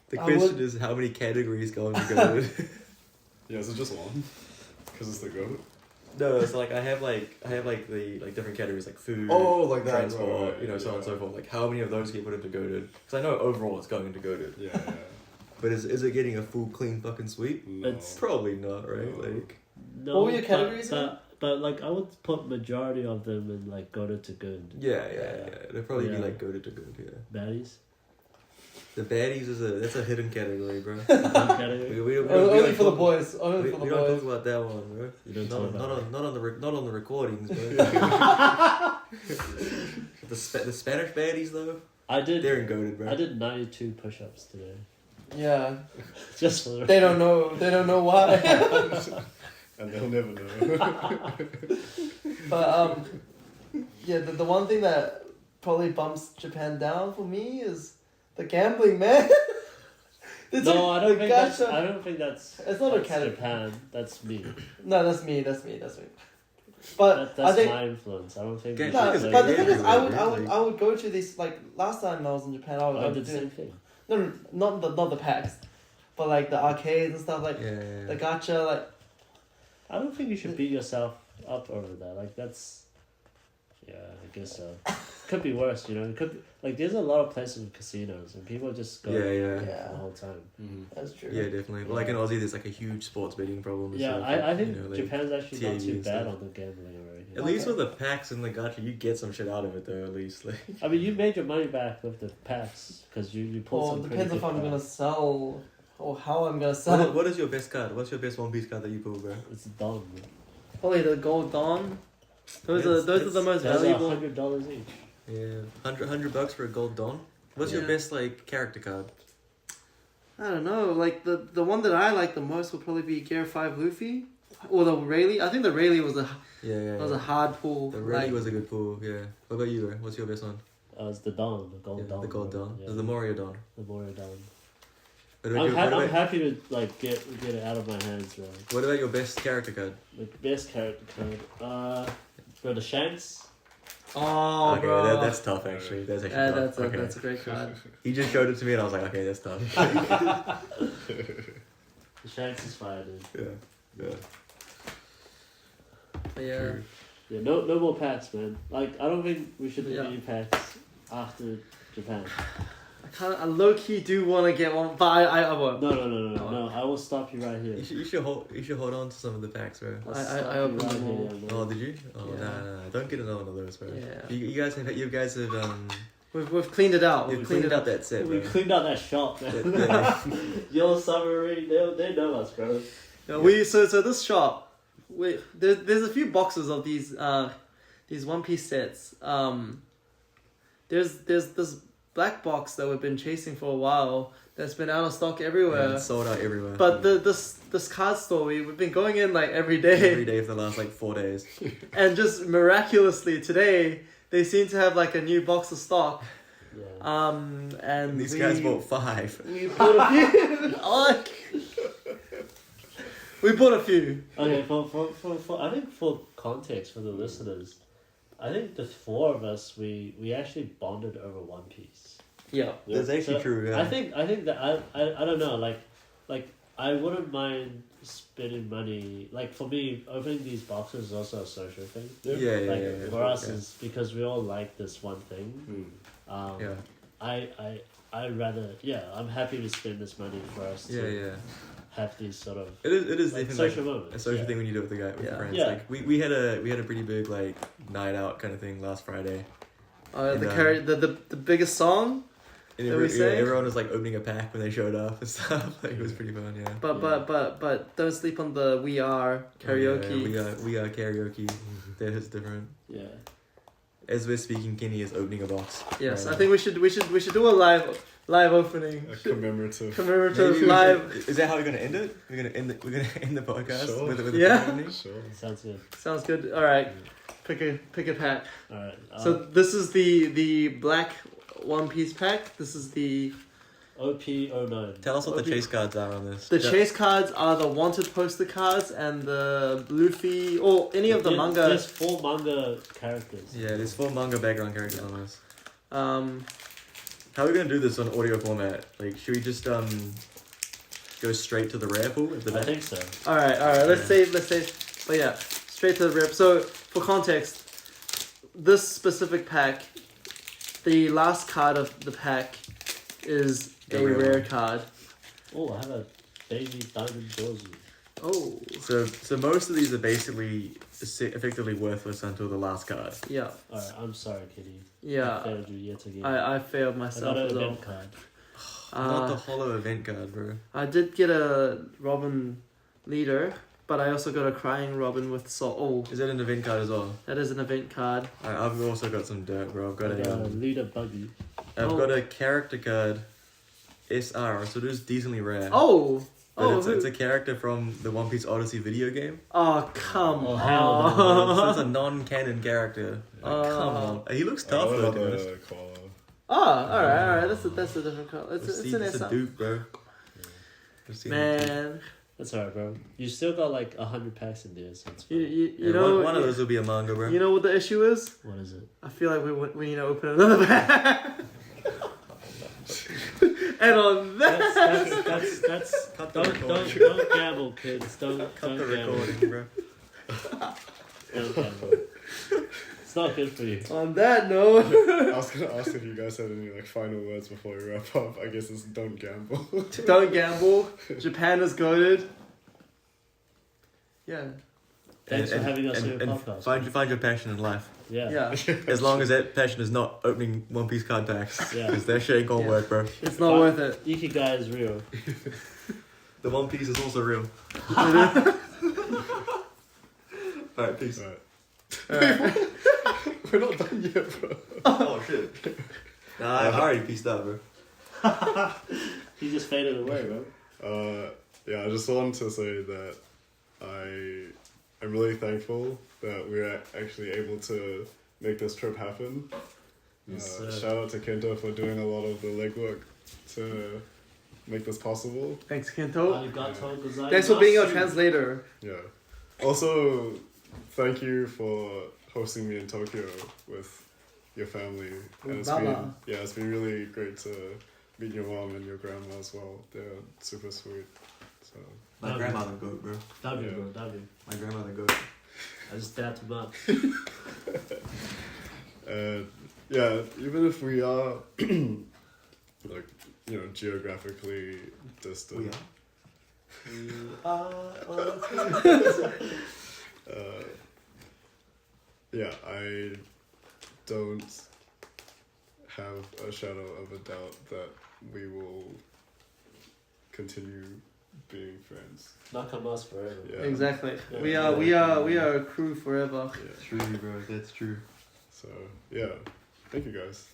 The question is how many categories go into goaded. Yeah, is it just one? Because it's the goat? No, so like I have like the like different categories like food, like that, transport, right, so on and so forth. Like how many of those get put into goaded? Because I know overall it's going into goaded. Yeah. But is it getting a full clean fucking sweep? No. It's- Probably not, right? No. Like No, What were your categories but like I would put majority of them in like goated to good. yeah. They'll probably be Yeah. like goaded to good. Yeah. Baddies. The baddies that's a hidden category, bro. Category. We only for the talk- boys. We, Only for we the don't talk boys. about that one, bro. You don't talk about Not on the recordings, bro. the Spanish baddies though, they're in goated, bro. I did 92 push-ups today. Yeah. Just for the They don't know. They don't know why. And they'll never know. But yeah, the one thing that probably bumps Japan down for me is the gambling, man. No, I don't the think that's. gacha- I don't think that's. It's not a that's category. Japan. That's me. No, that's me. But That's I think. my influence. I don't think. Yeah, we No, should, it's but like, the thing is, everywhere, I would go to these like last time I was in Japan. I I would did the do same thing. no, not the packs, but like the arcades and stuff like Yeah. the gacha like. I don't think you should beat yourself up over that. Like that's. Yeah, I guess so. Could be worse, you know. It could be, like there's a lot of places with casinos and people just go Yeah. the whole time. That's true. Yeah, definitely. Like in Aussie, there's like a huge sports betting problem. and Yeah, stuff, I think you know, like, Japan's actually not TAU too and bad stuff. on the gambling already. At least with the packs and the gacha, you get some shit out of it though. At least, like. I mean, you made your money back with the packs because you pulled Well, some. it pretty depends if good I'm gonna cards. sell or how I'm gonna sell. What is your best card? What's your best One Piece card that you pull, bro? It's done. Probably the Gold Dawn. Those are the most Those are valuable. $100 each. Yeah, $100 for a gold Don. What's your Yeah. best like character card? I don't know. Like the one that I like the most would probably be Gear 5 Luffy, or the Rayleigh. I think the Rayleigh was Yeah. was a hard pull. The Rayleigh like, was a good pull. Yeah. What about you, bro? What's your best one? It's the Dawn, the gold Yeah, Dawn. the gold Don. Yeah. The Moria Don. The Moria Dawn. What about, I'm happy to like get it out of my hands, bro. what about your best character card? The best character card. For the Shanks. oh, okay, bro. that's tough actually. That's actually Yeah, tough. that's a great card. He just showed it to me and I was like, okay, that's tough. The Shanks is fire, dude. Yeah. But yeah. True. Yeah, no more packs, man. Like I don't think we should do Yeah. any packs after Japan. I low key do want to get one, but I won't. No. I will stop you right here. You should hold on to some of the packs, bro. I'll I stop you opened right them all. here, man. Oh, did you? Oh, Yeah. nah. Don't get another one of those, bro. Yeah. You guys have We've cleaned it out. you've cleaned up that set, We bro. cleaned out that shop, man. Yeah. Yellow Submarine, they know us, bro. Yeah, so this shop, there's a few boxes of these One Piece sets. There's this black box that we've been chasing for a while that's been out of stock everywhere. Yeah, it's sold out everywhere. But this card store we've been going in like every day. Every day for the last like 4 days. And just miraculously today they seem to have like a new box of stock. Yeah. And These guys bought 5. we bought a few. We bought a few. Okay, for I think for context for the listeners, I think the 4 of us we actually bonded over One Piece. Yeah. That's actually true, yeah. I think that I don't know, like I wouldn't mind spending money. Like for me, opening these boxes is also a social thing. Yeah, Like for us yeah. is because we all like this one thing. Yeah. I'd rather I'm happy to spend this money for us to have these sort of It is like, definitely social like moments. a social thing when you do it with the Yeah. friends. Yeah. Like we had a pretty big like night out kind of thing last Friday. The biggest song. And Did we say? everyone was like opening a pack when they showed up and stuff. Like it was pretty fun, yeah. But don't sleep on the We Are karaoke. Oh, yeah, we are karaoke. That is different. Yeah. As we're speaking, Kenny is opening a box. Yes, I think we should do a live opening. A commemorative. Commemorative Maybe live. Is that how we're gonna end it? We're gonna end the podcast Sure. with a Yeah. opening? Sure. Sounds good. Sounds good. All right, pick a pack. All right. So this is the black One Piece pack. This is the OP09. Tell us what the chase cards are on this. chase cards are the wanted poster cards and the Luffy or any of the manga. There's 4 manga characters. Yeah, there's 4 manga background characters on this. Um, How are we gonna do this on audio format? Like, should we just go straight to the rare pool at the I back? think so. all right. Let's say. But yeah, straight to the rip. So for context, this specific pack, the last card of the pack is The a rare rare one. card. Oh, I have a baby diamond dozy. Oh, So most of these are basically effectively worthless until the last card. yeah, Alright, I'm sorry, Kitty. I yeah. failed you yet again. I failed myself Another as well. event card. Not the hollow event card, bro. I did get a Robin leader, but I also got a crying Robin with soul. Oh, Is that an event card as well? that is an event card. I've also got some dirt, bro. I've got I got a a leader buggy. I've Oh. got a character card, SR. So it is decently rare. Oh, But it's a character from the One Piece Odyssey video game. oh, come Oh, on. hell So it's a non-canon character. Like, come on. He looks tough I though, love to be honest. the collar. Oh, alright. That's a different color. It's It's an a SR. dupe, bro. Just see Man, That's alright, bro. You still got like 100 packs in there, so it's fine. you know one of those will be a manga, bro. You know what the issue is? What is it? I feel like we need to open another bag. And on that, That's Cut the don't gamble, kids. Don't Cut the gamble. recording, bro. Don't gamble. It's not good for you. on that note, I was gonna ask if you guys had any like final words before we wrap up. I guess it's don't gamble. don't gamble. Japan is goaded. Yeah. Thanks for having us on your and podcast. find your passion in life. Yeah. Yeah. As long as that passion is not opening One Piece card packs. Yeah. Because that shit ain't gonna Yeah. work, bro. It's not worth it. Ikigai is real. The One Piece is also real. Alright, peace. Right. We're not done yet, bro. Oh shit. Nah, I already pieced out, bro. He just faded away, bro. Yeah, I just wanted to say that I'm really thankful that we're actually able to make this trip happen. Yes, sir. Shout out to Kento for doing a lot of the legwork to make this possible. Thanks, Kento. Arigato gozaimasu. Thanks for being our translator. Yeah. Also, thank you for hosting me in Tokyo with your family. And it's Mama. it's been really great to meet your mom and your grandma as well. They're super sweet. So My grandmother goat, bro. W, Yeah. bro, W. My grandmother goat. I just dabbed him up. yeah, even if we are like, geographically distant. We are. Yeah, I don't have a shadow of a doubt that we will continue being friends. Nakamas forever. Yeah. Exactly. Yeah. We are a crew forever. Yeah. True, bro. That's true. So yeah, thank you guys.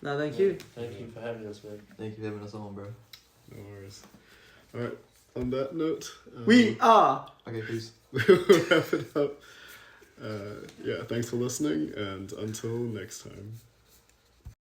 No, thank you. Thank you for having us, man. Thank you for having us on, bro. No worries. All right. On that note, We are. Okay, peace. we'll wrap it up. Yeah, thanks for listening, and until next time.